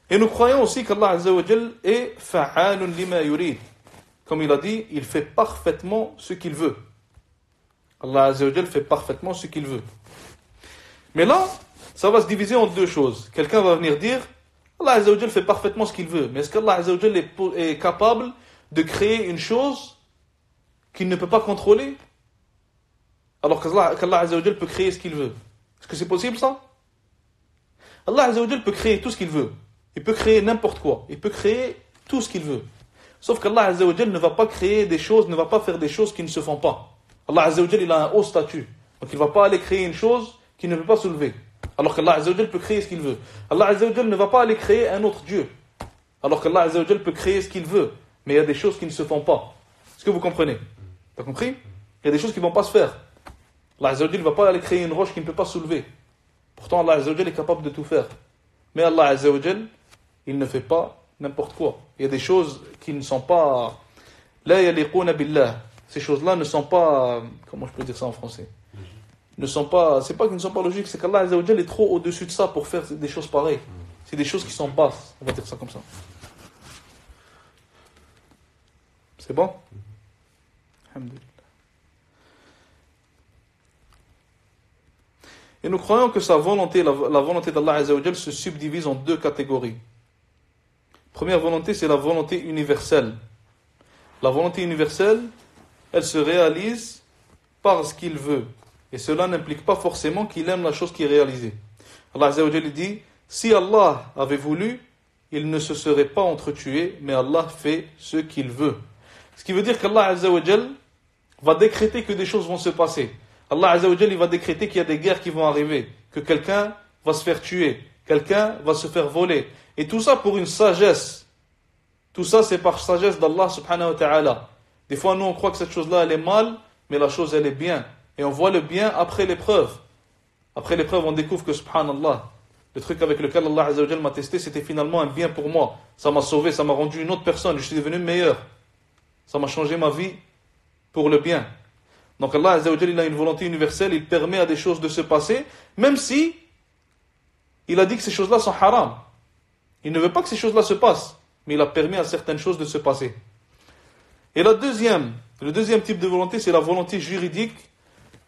Et nous croyons aussi qu'Allah Azza wa Jal est fa'alun lima yurid. Comme il a dit, il fait parfaitement ce qu'il veut. Allah Azza wa Jal fait parfaitement ce qu'il veut. Mais là, ça va se diviser en deux choses. Quelqu'un va venir dire: Allah Azza wa Jal fait parfaitement ce qu'il veut. Mais est-ce qu'Allah Azza wa Jal est capable de créer une chose qu'il ne peut pas contrôler? Alors qu'Allah Azza wa Jal peut créer ce qu'il veut. Est-ce que c'est possible ça? Allah Azza wa Jal peut créer tout ce qu'il veut. Il peut créer n'importe quoi. Il peut créer tout ce qu'il veut. Sauf qu'Allah Azza wa Jal ne va pas créer des choses, ne va pas faire des choses qui ne se font pas. Allah Azza wa Jal il a un haut statut. Donc il ne va pas aller créer une chose qu'il ne peut pas soulever. Alors qu'Allah Azza wa Jal peut créer ce qu'il veut. Allah Azza wa Jal ne va pas aller créer un autre Dieu. Alors qu'Allah Azza wa Jal peut créer ce qu'il veut. Mais il y a des choses qui ne se font pas. Est-ce que vous comprenez? T'as compris? Il y a des choses qui ne vont pas se faire. Allah Azza wa Jal ne va pas aller créer une roche qu'il ne peut pas soulever. Pourtant Allah Azza wa Jal est capable de tout faire. Mais Allah Azza wa Jal, il ne fait pas n'importe quoi. Il y a des choses qui ne sont pas... La yaliquna billah. Ces choses-là ne sont pas... Comment je peux dire ça en français? Ne sont pas... C'est pas qu'ils ne sont pas logiques, c'est qu'Allah Azza wa Jal est trop au-dessus de ça pour faire des choses pareilles. C'est des choses qui sont basses. On va dire ça comme ça. C'est bon? Alhamdulillah. Et nous croyons que sa volonté, la volonté d'Allah Azza wa Jal se subdivise en deux catégories. Première volonté, c'est la volonté universelle. La volonté universelle, elle se réalise par ce qu'il veut. Et cela n'implique pas forcément qu'il aime la chose qui est réalisée. Allah Azza wa Jal dit: si Allah avait voulu, il ne se serait pas entretué, mais Allah fait ce qu'il veut. Ce qui veut dire qu'Allah Azza wa Jal va décréter que des choses vont se passer. Allah Azza wa Jal, il va décréter qu'il y a des guerres qui vont arriver, que quelqu'un va se faire tuer, quelqu'un va se faire voler. Et tout ça pour une sagesse. Tout ça, c'est par sagesse d'Allah subhanahu wa ta'ala. Des fois, nous, on croit que cette chose-là, elle est mal, mais la chose, elle est bien. Et on voit le bien après l'épreuve. Après l'épreuve, on découvre que, subhanallah, le truc avec lequel Allah Azza wa Jal m'a testé, c'était finalement un bien pour moi. Ça m'a sauvé, ça m'a rendu une autre personne, je suis devenu meilleur. Ça m'a changé ma vie pour le bien. Donc Allah Azza wa Jal, il a une volonté universelle, il permet à des choses de se passer, même si il a dit que ces choses-là sont haram. Il ne veut pas que ces choses-là se passent, mais il a permis à certaines choses de se passer. Et le deuxième type de volonté, c'est la volonté juridique.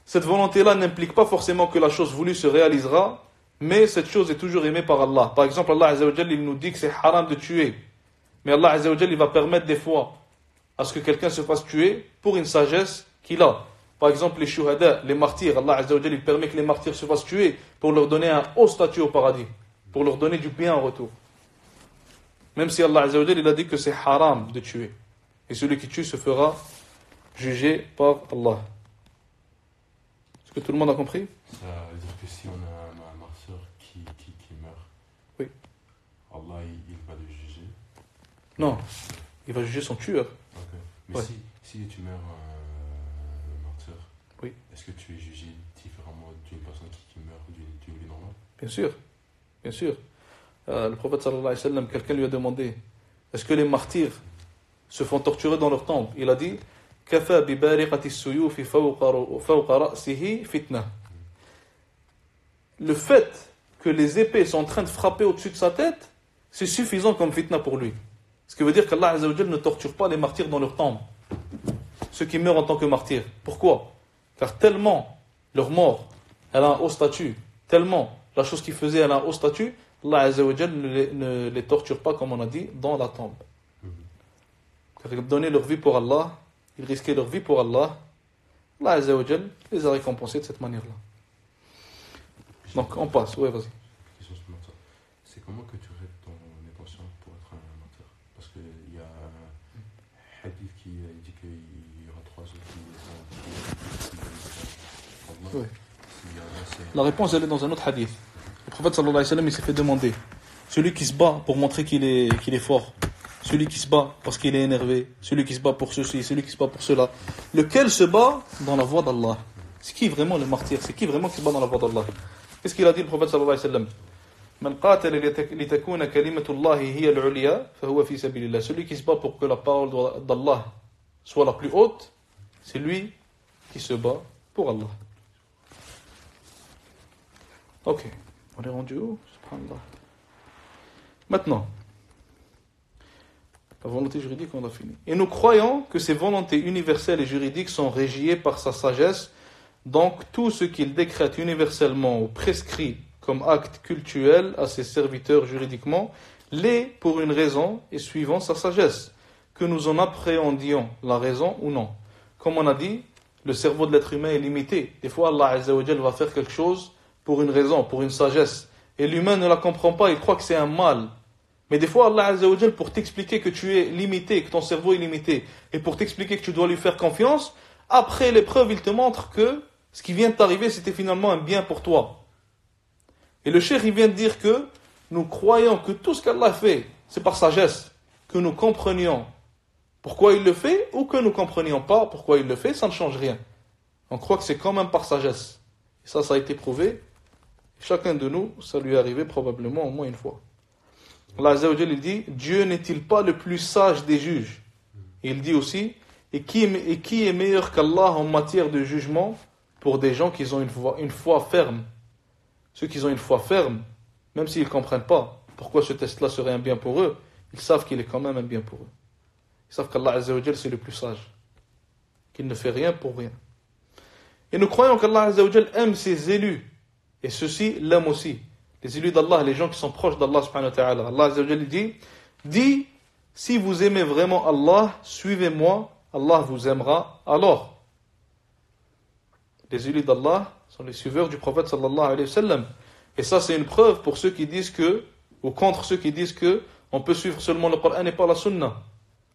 Cette volonté-là n'implique pas forcément que la chose voulue se réalisera, mais cette chose est toujours aimée par Allah. Par exemple, Allah Azza wa Jal, il nous dit que c'est haram de tuer. Mais Allah Azza wa Jal, il va permettre des fois à ce que quelqu'un se fasse tuer pour une sagesse qu'il a. Par exemple, les shuhada, les martyrs, Allah Azza wa Jal, il permet que les martyrs se fassent tuer pour leur donner un haut statut au paradis, pour leur donner du bien en retour. Même si Allah Azza wa Jal, il a dit que c'est haram de tuer. Et celui qui tue se fera juger par Allah. Est-ce que tout le monde a compris? Ça veut dire que si on a un martyr qui meurt, Oui. Allah il va le juger. Non, il va juger son tueur. Okay. Mais Ouais. si tu meurs un martyr, Oui. est-ce que tu es jugé différemment d'une personne qui meurt d'une vie normale? Bien sûr, bien sûr. Le prophète sallallahu alayhi wa sallam, quelqu'un lui a demandé, est-ce que les martyrs se font torturer dans leur tombe? Il a dit, Kafa bi bariqati as-suyufi fawqa ra'sihi fitna. Le fait que les épées sont en train de frapper au-dessus de sa tête, c'est suffisant comme fitna pour lui. Ce qui veut dire qu'Allah Azza wa Jal ne torture pas les martyrs dans leur tombe. Ceux qui meurent en tant que martyrs. Pourquoi? Car tellement leur mort, elle a un haut statut, tellement la chose qu'ils faisaient, elle a un haut statut, Allah Azza wa Jal ne les torture pas, comme on a dit, dans la tombe. Car ils donnaient leur vie pour Allah, ils risquaient leur vie pour Allah. Allah Azza wa Jal les a récompensés de cette manière-là. Donc on passe, ouais, vas-y. Question supplémentaire. C'est comment que tu règles ton intention pour être un martyr? Parce qu'il y a un hadith qui dit qu'il y aura 3 autres qui Ouais. La réponse, elle est dans un autre hadith. Le prophète sallallahu alayhi wa sallam, il s'est fait demander, celui qui se bat pour montrer qu'il est fort, celui qui se bat parce qu'il est énervé, celui qui se bat pour ceci, celui qui se bat pour cela, lequel se bat dans la voie d'Allah? C'est qui vraiment le martyr? C'est qui vraiment qui se bat dans la voie d'Allah? Qu'est-ce qu'il a dit le prophète sallallahu alayhi wa sallam? Man qatala litakuna kalimatullahi hiya al-ulya fahuwa fi sabilillah. Celui qui se bat pour que la parole d'Allah soit la plus haute, c'est lui qui se bat pour Allah. Ok, on est rendu où? Subhanallah. Maintenant, la volonté juridique, on a fini. Et nous croyons que ces volontés universelles et juridiques sont régies par sa sagesse. Donc, tout ce qu'il décrète universellement ou prescrit comme acte cultuel à ses serviteurs juridiquement l'est pour une raison et suivant sa sagesse, que nous en appréhendions la raison ou non. Comme on a dit, le cerveau de l'être humain est limité. Des fois, Allah Azza wa Jal va faire quelque chose pour une raison, pour une sagesse. Et l'humain ne la comprend pas, il croit que c'est un mal. Mais des fois, Allah Azza wa Jal, pour t'expliquer que tu es limité, que ton cerveau est limité, et pour t'expliquer que tu dois lui faire confiance, après l'épreuve, il te montre que ce qui vient de t'arriver, c'était finalement un bien pour toi. Et le cheikh, il vient de dire que nous croyons que tout ce qu'Allah fait, c'est par sagesse, que nous comprenions pourquoi il le fait, ou que nous ne comprenions pas pourquoi il le fait, ça ne change rien. On croit que c'est quand même par sagesse. Et ça a été prouvé. Chacun de nous, ça lui est arrivé probablement au moins une fois. Allah Azza wa Jal, il dit, Dieu n'est-il pas le plus sage des juges? Et il dit aussi, et qui est meilleur qu'Allah en matière de jugement pour des gens qui ont une foi ferme? Ceux qui ont une foi ferme, même s'ils ne comprennent pas pourquoi ce test-là serait un bien pour eux, ils savent qu'il est quand même un bien pour eux. Ils savent qu'Allah Azza wa Jal, c'est le plus sage, qu'il ne fait rien pour rien. Et nous croyons qu'Allah Azza wa Jal aime ses élus, et ceux-ci l'aiment aussi. Les élus d'Allah, les gens qui sont proches d'Allah subhanahu wa ta'ala. Allah Azza wa Jal dit, si vous aimez vraiment Allah, suivez-moi, Allah vous aimera alors. Les élus d'Allah sont les suiveurs du prophète sallallahu alayhi wa sallam. Et ça, c'est une preuve pour ceux qui disent que, ou contre ceux qui disent que, on peut suivre seulement le Coran et pas la Sunna.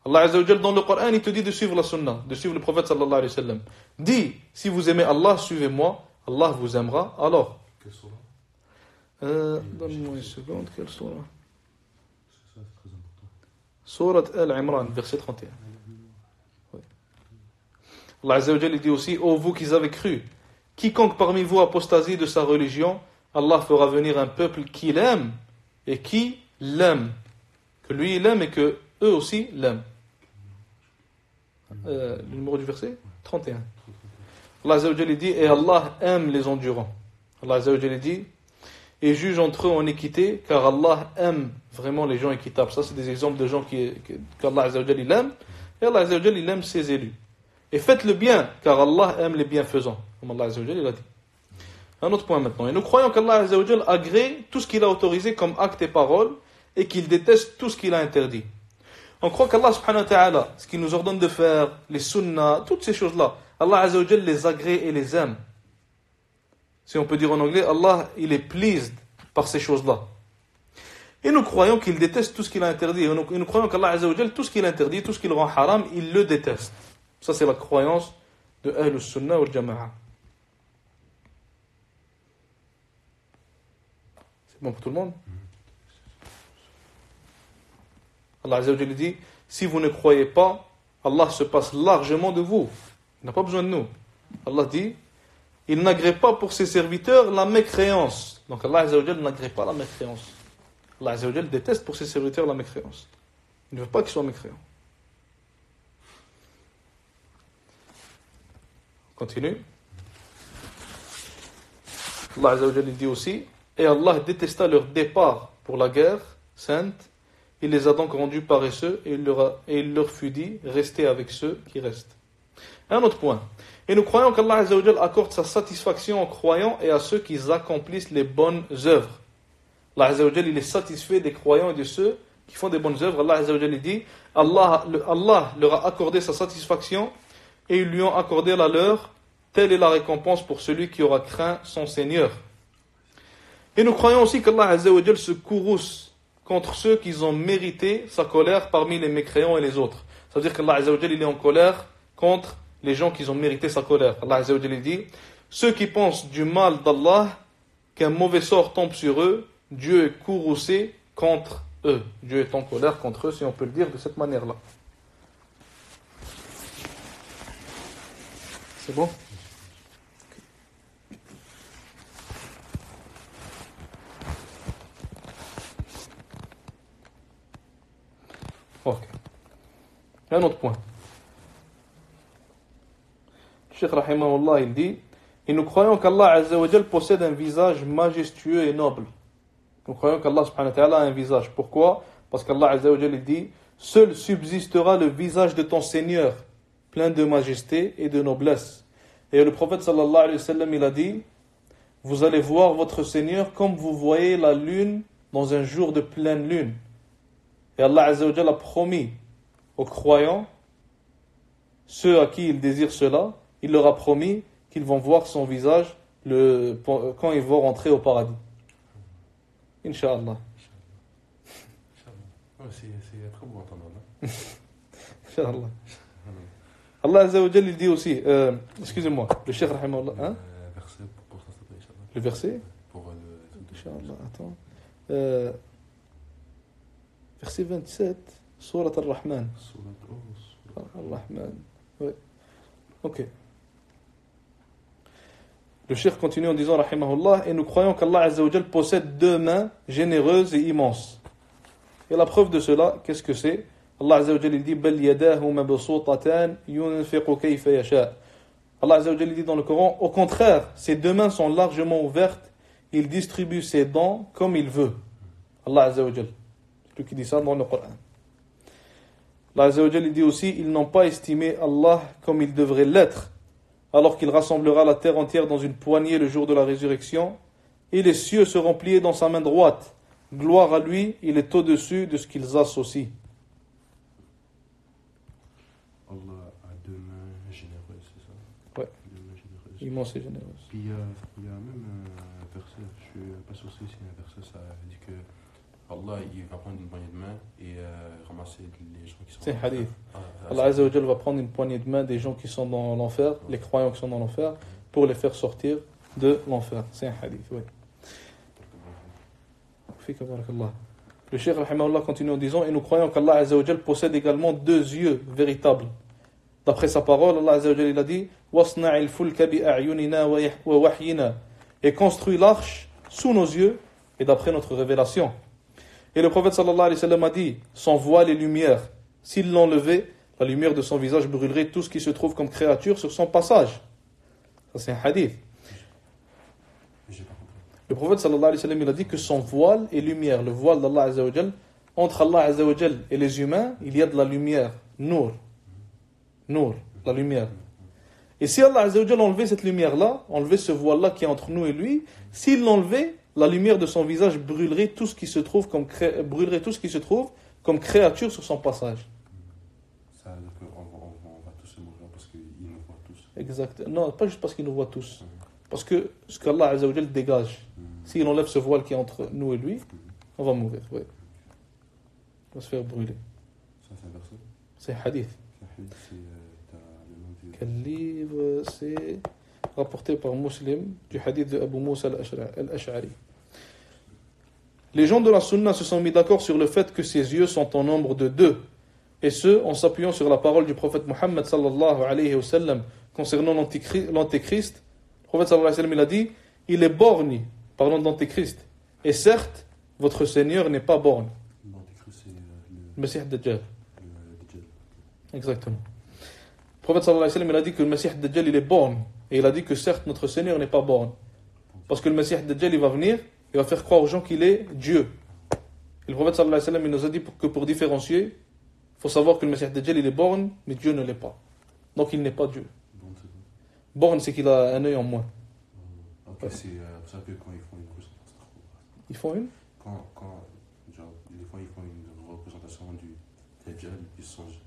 Allah Azza wa Jal, dans le Coran, il te dit de suivre la Sunna, de suivre le prophète sallallahu alayhi wa sallam. Dis, si vous aimez Allah, suivez-moi, Allah vous aimera alors. Quelle surah? Donne-moi une seconde, quelle surah? C'est ça, c'est très important. Surat Al-Imran, verset 31. Oui. Allah Azza wa Jal dit aussi, ô vous qui avez cru, quiconque parmi vous apostasie de sa religion, Allah fera venir un peuple qui l'aime et qui l'aime. Que lui il aime et que eux aussi l'aiment. Le numéro du verset 31. Allah Azza wa Jal dit, et Allah aime les endurants. Allah Azza wa Jal dit, et juge entre eux en équité, car Allah aime vraiment les gens équitables. Ça, c'est des exemples de gens qu'Allah Azza wa Jal il aime, et Allah Azza wa Jal il aime ses élus. Et faites le bien, car Allah aime les bienfaisants, comme Allah Azza wa Jal il a dit. Un autre point maintenant. Et nous croyons qu'Allah Azza wa Jal agrée tout ce qu'il a autorisé comme actes et paroles, et qu'il déteste tout ce qu'il a interdit. On croit qu'Allah subhanahu wa ta'ala, ce qu'il nous ordonne de faire, les sunnahs, toutes ces choses-là, Allah Azza wa Jal les agrée et les aime. Si on peut dire en anglais, Allah, il est pleased par ces choses-là. Et nous croyons qu'il déteste tout ce qu'il a interdit. Et nous croyons qu'Allah Azza wa Jal, tout ce qu'il interdit, tout ce qu'il rend haram, il le déteste. Ça, c'est la croyance de Ahlus Sunnah wal Jama'a. C'est bon pour tout le monde? Allah Azza wa Jalla dit, si vous ne croyez pas, Allah se passe largement de vous. Il n'a pas besoin de nous. Allah dit, il n'agrée pas pour ses serviteurs la mécréance. Donc Allah Azza wa Jalla n'agrée pas la mécréance. Allah Azza wa Jalla déteste pour ses serviteurs la mécréance. Il ne veut pas qu'ils soient mécréants. On continue. Allah Azza wa Jalla dit aussi, et Allah détesta leur départ pour la guerre sainte. Il les a donc rendus paresseux et il leur fut dit, restez avec ceux qui restent. Un autre point. Et nous croyons qu'Allah Azza wa Jalla accorde sa satisfaction aux croyants et à ceux qui accomplissent les bonnes œuvres. Allah Azza wa Jalla, il est satisfait des croyants et de ceux qui font des bonnes œuvres. Allah Azza wa Jalla dit, Allah leur a accordé sa satisfaction et ils lui ont accordé la leur. Telle est la récompense pour celui qui aura craint son Seigneur. Et nous croyons aussi qu'Allah Azza wa Jalla se courrouce contre ceux qui ont mérité sa colère parmi les mécréants et les autres. Ça veut dire qu'Allah Azza wa Jalla, il est en colère contre les gens qui ont mérité sa colère. Allah Azza wa Jalla dit, ceux qui pensent du mal d'Allah, qu'un mauvais sort tombe sur eux, Dieu est courroucé contre eux. Dieu est en colère contre eux, si on peut le dire de cette manière-là. C'est bon? Ok. Un autre point. Le Cheikh Rahimahullah, il dit, et nous croyons qu'Allah Azza wa Jal possède un visage majestueux et noble. Nous croyons qu'Allah subhanahu wa ta'ala a un visage. Pourquoi? Parce qu'Allah Azza wa Jal, il dit, seul subsistera le visage de ton Seigneur, plein de majesté et de noblesse. Et le prophète sallallahu alayhi wa sallam, il a dit, vous allez voir votre Seigneur comme vous voyez la lune dans un jour de pleine lune. Et Allah Azza wa Jalla a promis aux croyants, ceux à qui il désire cela, il leur a promis qu'ils vont voir son visage quand ils vont rentrer au paradis. Inch'Allah. C'est très beau à entendre. Inch'Allah. Allah Azza wa Jalla, il dit aussi, excusez-moi, le Cheikh Rahimahullah, hein? Verset pour ça, Inch'Allah. Le verset? Pour Inch'Allah, attends. Verset 27, Surat Ar-Rahman. Ar-Rahman. Oui. Ok. Le Cheikh continue en disant, Rahimahullah, et nous croyons qu'Allah Azza wa Jal possède deux mains généreuses et immenses. Et la preuve de cela, qu'est-ce que c'est? Allah Azza wa Jal dit, Bal yadahu mabsutatan yunfiqu kayfa yasha. Allah Azza wa Jal dit dans le Coran, au contraire, ses deux mains sont largement ouvertes, il distribue ses dons comme il veut. Allah Azza wa Jal. C'est lui qui dit ça dans le Coran. Allah Azza wa Jal dit aussi, ils n'ont pas estimé Allah comme il devrait l'être, alors qu'il rassemblera la terre entière dans une poignée le jour de la résurrection, et les cieux seront pliés dans sa main droite. Gloire à lui, il est au-dessus de ce qu'ils associent. Allah a deux mains généreuses, c'est ça? Ouais. Deux mains généreuses. Immense et généreuse. Puis il y a même un verset, je ne suis pas sûr si c'est un verset, ça dit que Allah il va prendre une poignée de main et ramasser les gens qui sont C'est un hadith. Ah, Allah Azza wa Jal va prendre une poignée de main des gens qui sont dans l'enfer, les croyants qui sont dans l'enfer, pour les faire sortir de l'enfer. C'est un hadith, oui. Le Cheikh Rahimahullah continue en disant, et nous croyons qu'Allah Azza wa Jal possède également deux yeux véritables. D'après sa parole, Allah Azza wa Jal il a dit, وَاصْنَعِ الْفُلْكَ بِأَعْيُنِنَا وَوَحْيِنَا, et construit l'arche sous nos yeux et d'après notre révélation. Et le prophète sallallahu alayhi wa sallam a dit, son voile et lumière, s'il l'enlevait, la lumière de son visage brûlerait tout ce qui se trouve comme créature sur son passage. Ça c'est un hadith. Le prophète sallallahu alayhi wa sallam il a dit que son voile et lumière, le voile d'Allah Azza wa Jal, entre Allah Azza wa Jal et les humains, il y a de la lumière, nour, la lumière. Et si Allah Azza wa Jal enlevait cette lumière-là, enlevait ce voile-là qui est entre nous et lui, s'il l'enlevait, la lumière de son visage brûlerait tout ce qui se trouve comme créature sur son passage. Ça veut dire qu'on va tous se mourir parce qu'ils nous voient tous. Exact. Non, pas juste parce qu'il nous voit tous. Parce que ce qu'Allah Azza wa Jal dégage, s'il enlève ce voile qui est entre nous et lui, on va mourir. Oui. On va se faire brûler. Ça, c'est un verset? C'est un hadith. Quel livre? C'est rapporté par Muslim du hadith de Abu Musa al-Ash'ari. Les gens de la sunna se sont mis d'accord sur le fait que ses yeux sont en nombre de 2. Et ce, en s'appuyant sur la parole du prophète Muhammad sallallahu alayhi wa sallam concernant l'antéchrist. Le prophète sallallahu alayhi wa sallam, il a dit, il est borgne, parlant de l'antéchrist. Et certes, votre Seigneur n'est pas borgne. L'antéchrist, c'est Le Messie Dajjal. le Dajjal. Exactement. Le prophète sallallahu alayhi wa sallam, il a dit que le Messie Dajjal, il est borgne. Et il a dit que certes, notre Seigneur n'est pas borgne. Parce que le Messie Dajjal, il va venir, il va faire croire aux gens qu'il est Dieu. Et le prophète sallallahu alayhi wa sallam, il nous a dit que pour différencier, il faut savoir que le Messie Dajjal, il est borgne, mais Dieu ne l'est pas. Donc il n'est pas Dieu. Bon, c'est bon. Borgne, c'est qu'il a un œil en moins. Ok, Ouais. c'est pour ça que quand ils font une représentation, Ils font une genre, des fois ils font une représentation du Dajjal, ils changent.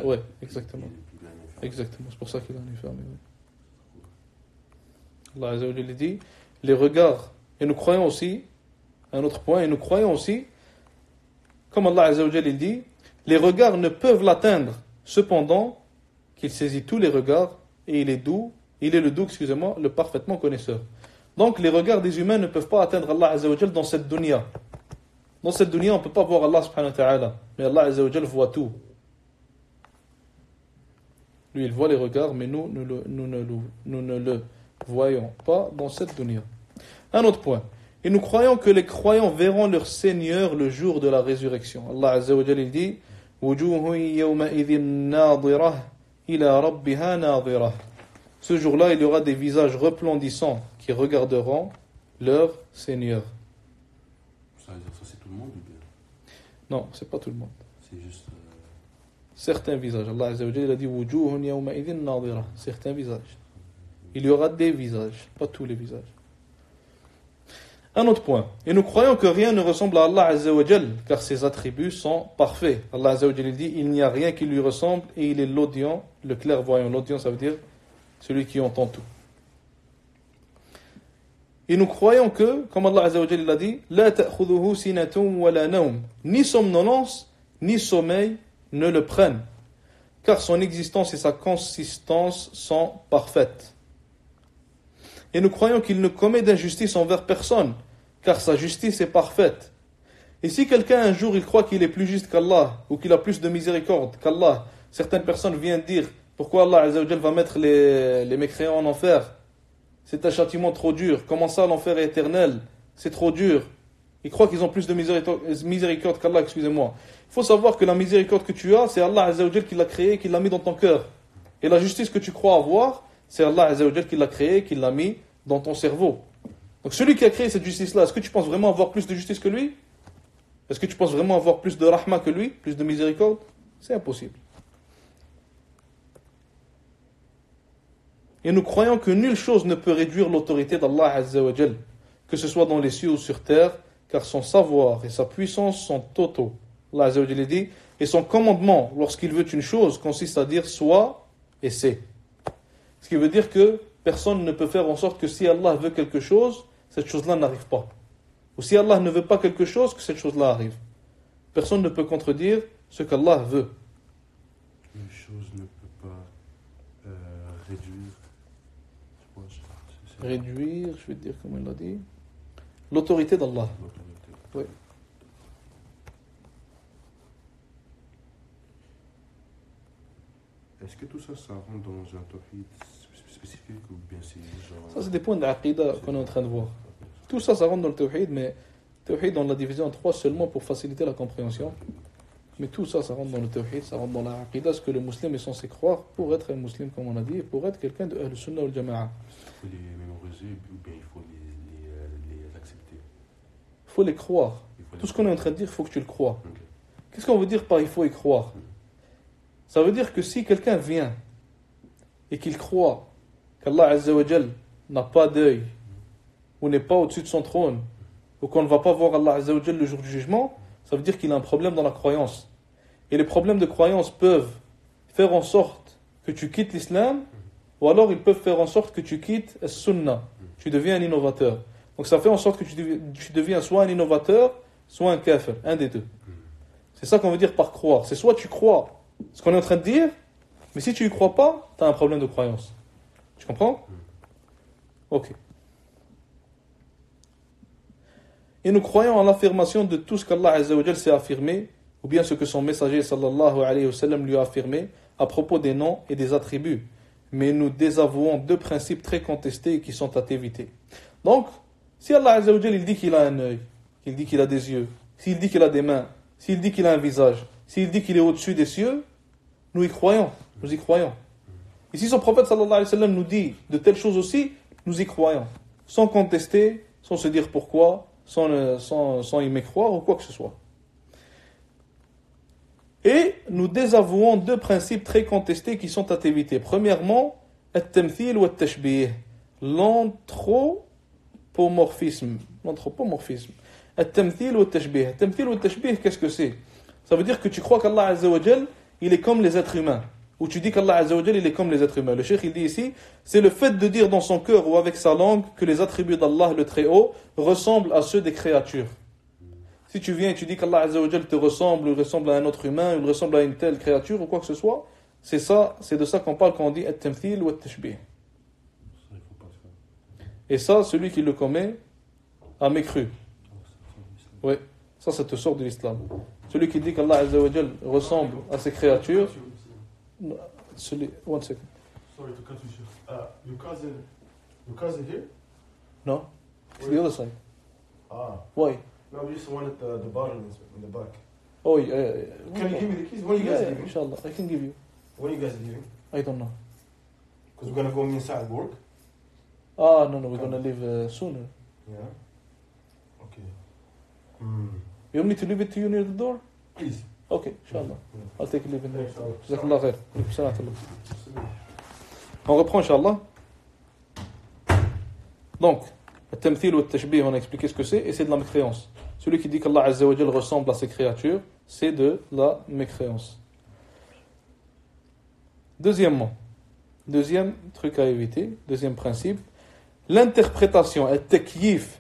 Ouais, exactement. Il a rien fait. Exactement, c'est pour ça qu'il en est fermé. Oui. Allah Azza wa Jalla dit, les regards, et nous croyons aussi, un autre point, et nous croyons aussi, comme Allah Azza wa Jalla il dit, les regards ne peuvent l'atteindre, cependant qu'il saisit tous les regards, et il est le doux, le parfaitement connaisseur. Donc les regards des humains ne peuvent pas atteindre Allah Azza wa Jalla dans cette dunya. Dans cette dunya, on ne peut pas voir Allah subhanahu wa ta'ala, mais Allah Azza wa Jalla voit tout. Lui, il voit les regards, mais nous ne le voyons pas dans cette dunya. Un autre point. Et nous croyons que les croyants verront leur Seigneur le jour de la résurrection. Allah Azza wa Jalla il dit وُجُوهٌ يَوْمَئِذٍ نَاظِرَةٌ إِلَى رَبِّهَا نَاظِرَةٌ. Ce jour-là, il y aura des visages resplendissants qui regarderont leur Seigneur. Ça veut dire ça, c'est tout le monde ou bien Non, c'est pas tout le monde. c'est juste. Certains visages. Allah Azza wa Jalla il a dit وُجُوهٌ يَوْمَئِذٍ نَاظِرَةٌ. Certains visages. Il y aura des visages, pas tous les visages. Un autre point. Et nous croyons que rien ne ressemble à Allah Azza wa Jal, car ses attributs sont parfaits. Allah Azza wa Jal dit, il n'y a rien qui lui ressemble et il est l'audient, le clairvoyant. L'audient, ça veut dire celui qui entend tout. Et nous croyons que, comme Allah Azza wa Jal l'a dit, لا تأخذه سنة ولا نوم. Ni somnolence, ni sommeil ne le prennent, car son existence et sa consistance sont parfaites. Et nous croyons qu'il ne commet d'injustice envers personne, car sa justice est parfaite. Et si quelqu'un un jour il croit qu'il est plus juste qu'Allah, ou qu'il a plus de miséricorde qu'Allah, certaines personnes viennent dire pourquoi Allah Azza wa Jal va mettre les mécréants en enfer. C'est un châtiment trop dur. Comment ça l'enfer est éternel? C'est trop dur. Ils croient qu'ils ont plus de miséricorde qu'Allah, excusez-moi. Il faut savoir que la miséricorde que tu as, c'est Allah Azza wa Jal qui l'a créée, qui l'a mis dans ton cœur. Et la justice que tu crois avoir, c'est Allah Azza wa Jal qui l'a créée, qui l'a mis dans ton cerveau. Donc celui qui a créé cette justice-là, est-ce que tu penses vraiment avoir plus de justice que lui? Est-ce que tu penses vraiment avoir plus de rahma que lui? Plus de miséricorde? C'est impossible. Et nous croyons que nulle chose ne peut réduire l'autorité d'Allah Azza wa Jal, que ce soit dans les cieux ou sur terre, car son savoir et sa puissance sont totaux. Allah Azza wa Jal dit, et son commandement, lorsqu'il veut une chose, consiste à dire soit et c'est. Ce qui veut dire que personne ne peut faire en sorte que si Allah veut quelque chose, cette chose-là n'arrive pas. Ou si Allah ne veut pas quelque chose, que cette chose-là arrive. Personne ne peut contredire ce qu'Allah veut. Une chose ne peut pas réduire. Réduire, je vais te dire comment il l'a dit. L'autorité d'Allah. L'autorité. Oui. Est-ce que tout ça, ça rentre dans un tawhid spécifique ou bien c'est genre. Ça, c'est des points d'aqida qu'on est en train de voir. Tout ça, ça rentre dans le tawhid, mais tawhid, on l'a divisé en 3 seulement pour faciliter la compréhension. Mais tout ça, ça rentre dans le tawhid, ça rentre dans la aqida, ce que le musulman est censé croire pour être un musulman, comme on a dit, et pour être quelqu'un de Ahl-Sunnah wal Jama'a. Il faut les mémoriser ou bien il faut les accepter. Il faut les croire. Tout ce qu'on est en train de dire, il faut que tu le crois. Okay. Qu'est-ce qu'on veut dire par il faut y croire? Ça veut dire que si quelqu'un vient et qu'il croit qu'Allah Azza wa Jal n'a pas d'œil, ou n'est pas au-dessus de son trône, ou qu'on ne va pas voir Allah Azza wa Jal le jour du jugement, ça veut dire qu'il a un problème dans la croyance. Et les problèmes de croyance peuvent faire en sorte que tu quittes l'islam, ou alors ils peuvent faire en sorte que tu quittes le sunnah. Tu deviens un innovateur. Donc ça fait en sorte que tu deviens soit un innovateur, soit un kafir, un des deux. C'est ça qu'on veut dire par croire. C'est soit tu crois ce qu'on est en train de dire, mais si tu y crois pas, tu as un problème de croyance. Tu comprends? Ok. Et nous croyons en l'affirmation de tout ce qu'Allah Azza wa Jal s'est affirmé, ou bien ce que son messager sallallahu alayhi wa sallam lui a affirmé à propos des noms et des attributs. Mais nous désavouons deux principes très contestés et qui sont à éviter. Donc, si Allah Azza wa Jal il dit qu'il a un œil, qu'il dit qu'il a des yeux, s'il dit qu'il a des mains, s'il dit qu'il a un visage, s'il dit qu'il est au-dessus des cieux, nous y croyons, nous y croyons. Et si son prophète sallallahu alayhi wa sallam nous dit de telles choses aussi, nous y croyons, sans contester, sans se dire pourquoi, sans y mécroire ou quoi que ce soit. Et nous désavouons deux principes très contestés qui sont à éviter. Premièrement, at-tamthil wa at-tashbih, l'anthropomorphisme. At-tamthil wa at-tashbih. At-tamthil wa at-tashbih, qu'est-ce que c'est? Ça veut dire que tu crois qu'Allah Azza wa Jal, il est comme les êtres humains. Ou tu dis qu'Allah Azza wa Jal, il est comme les êtres humains. Le cheikh, il dit ici, c'est le fait de dire dans son cœur ou avec sa langue que les attributs d'Allah, le Très-Haut, ressemblent à ceux des créatures. Si tu viens et tu dis qu'Allah Azza wa Jal te ressemble, ou ressemble à un autre humain, ou il ressemble à une telle créature, ou quoi que ce soit, c'est de ça qu'on parle quand on dit at-tamthil ou at-tashbih. Et ça, celui qui le commet a mécru. Oui, ça te sort de l'islam. Celui qui dit qu'Allah Azza wa Jal ressemble à ses créatures. One second. Sorry to cut you short. Your cousin here? No, it's the other side. Ah. Why? No, we just wanted the bottle in the back. Oh, Can you give me the keys? When are you guys leaving? Inshallah, I can give you. When are you guys leaving? I don't know. Because we're gonna go inside work. Ah, no, we're gonna leave sooner. Yeah. Okay. You want me to leave it to you near the door? Please. Okay, inshallah. I'll take a leave in there. Inshallah. Jazakallah khair. On reprend, inshallah. Donc, le tamthil ou le tashbih, on a expliqué ce que c'est, et c'est de la mécréance. Celui qui dit qu'Allah Azza wa Jal ressemble à ses créatures, c'est de la mécréance. Deuxième truc à éviter, deuxième principe, l'interprétation, al-takyif,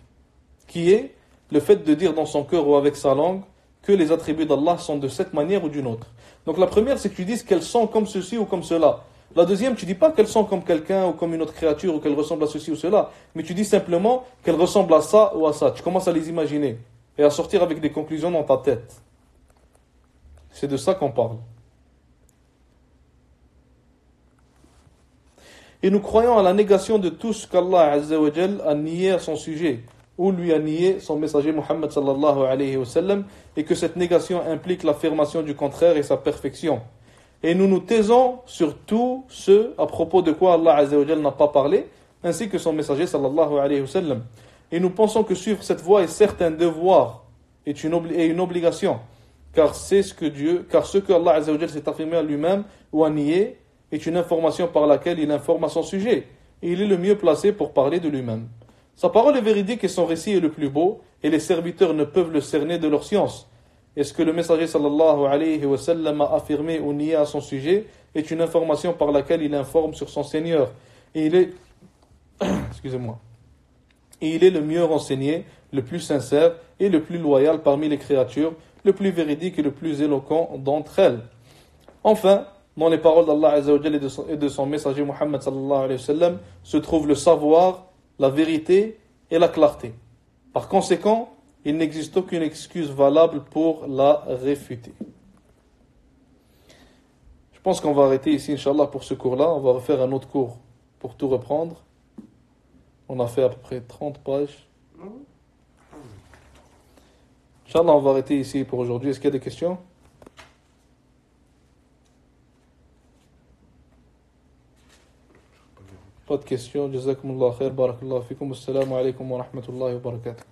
qui est le fait de dire dans son cœur ou avec sa langue que les attributs d'Allah sont de cette manière ou d'une autre. Donc la première, c'est que tu dises qu'elles sont comme ceci ou comme cela. La deuxième, tu dis pas qu'elles sont comme quelqu'un ou comme une autre créature ou qu'elles ressemblent à ceci ou cela, mais tu dis simplement qu'elles ressemblent à ça ou à ça. Tu commences à les imaginer et à sortir avec des conclusions dans ta tête. C'est de ça qu'on parle. Et nous croyons à la négation de tout ce qu'Allah Azza wa Jal a nié à son sujet, ou lui a nié son messager Muhammad sallallahu alayhi wa sallam, et que cette négation implique l'affirmation du contraire et sa perfection. Et nous nous taisons sur tout ce à propos de quoi Allah Azza wa Jal n'a pas parlé, ainsi que son messager sallallahu alayhi wa sallam. Et nous pensons que suivre cette voie est certes un devoir et une obligation, car ce que Allah Azza wa Jal s'est affirmé à lui-même ou a nié est une information par laquelle il informe à son sujet, et il est le mieux placé pour parler de lui-même. Sa parole est véridique et son récit est le plus beau, et les serviteurs ne peuvent le cerner de leur science. Et ce que le messager sallallahu alayhi wa sallam a affirmé ou nié à son sujet est une information par laquelle il informe sur son Seigneur. Et il est, et il est le mieux renseigné, le plus sincère et le plus loyal parmi les créatures, le plus véridique et le plus éloquent d'entre elles. Enfin, dans les paroles d'Allah Azza wa Jal et de son messager Muhammad sallallahu alayhi wa sallam se trouve le savoir, la vérité et la clarté. Par conséquent, il n'existe aucune excuse valable pour la réfuter. Je pense qu'on va arrêter ici, Inch'Allah, pour ce cours-là. On va refaire un autre cours pour tout reprendre. On a fait à peu près 30 pages. Inch'Allah, on va arrêter ici pour aujourd'hui. Est-ce qu'il y a des questions? Pas de questions. Jazakumullah khair. Barakallahu fikum. Assalamu alaikum wa rahmatullahi wa barakatuh.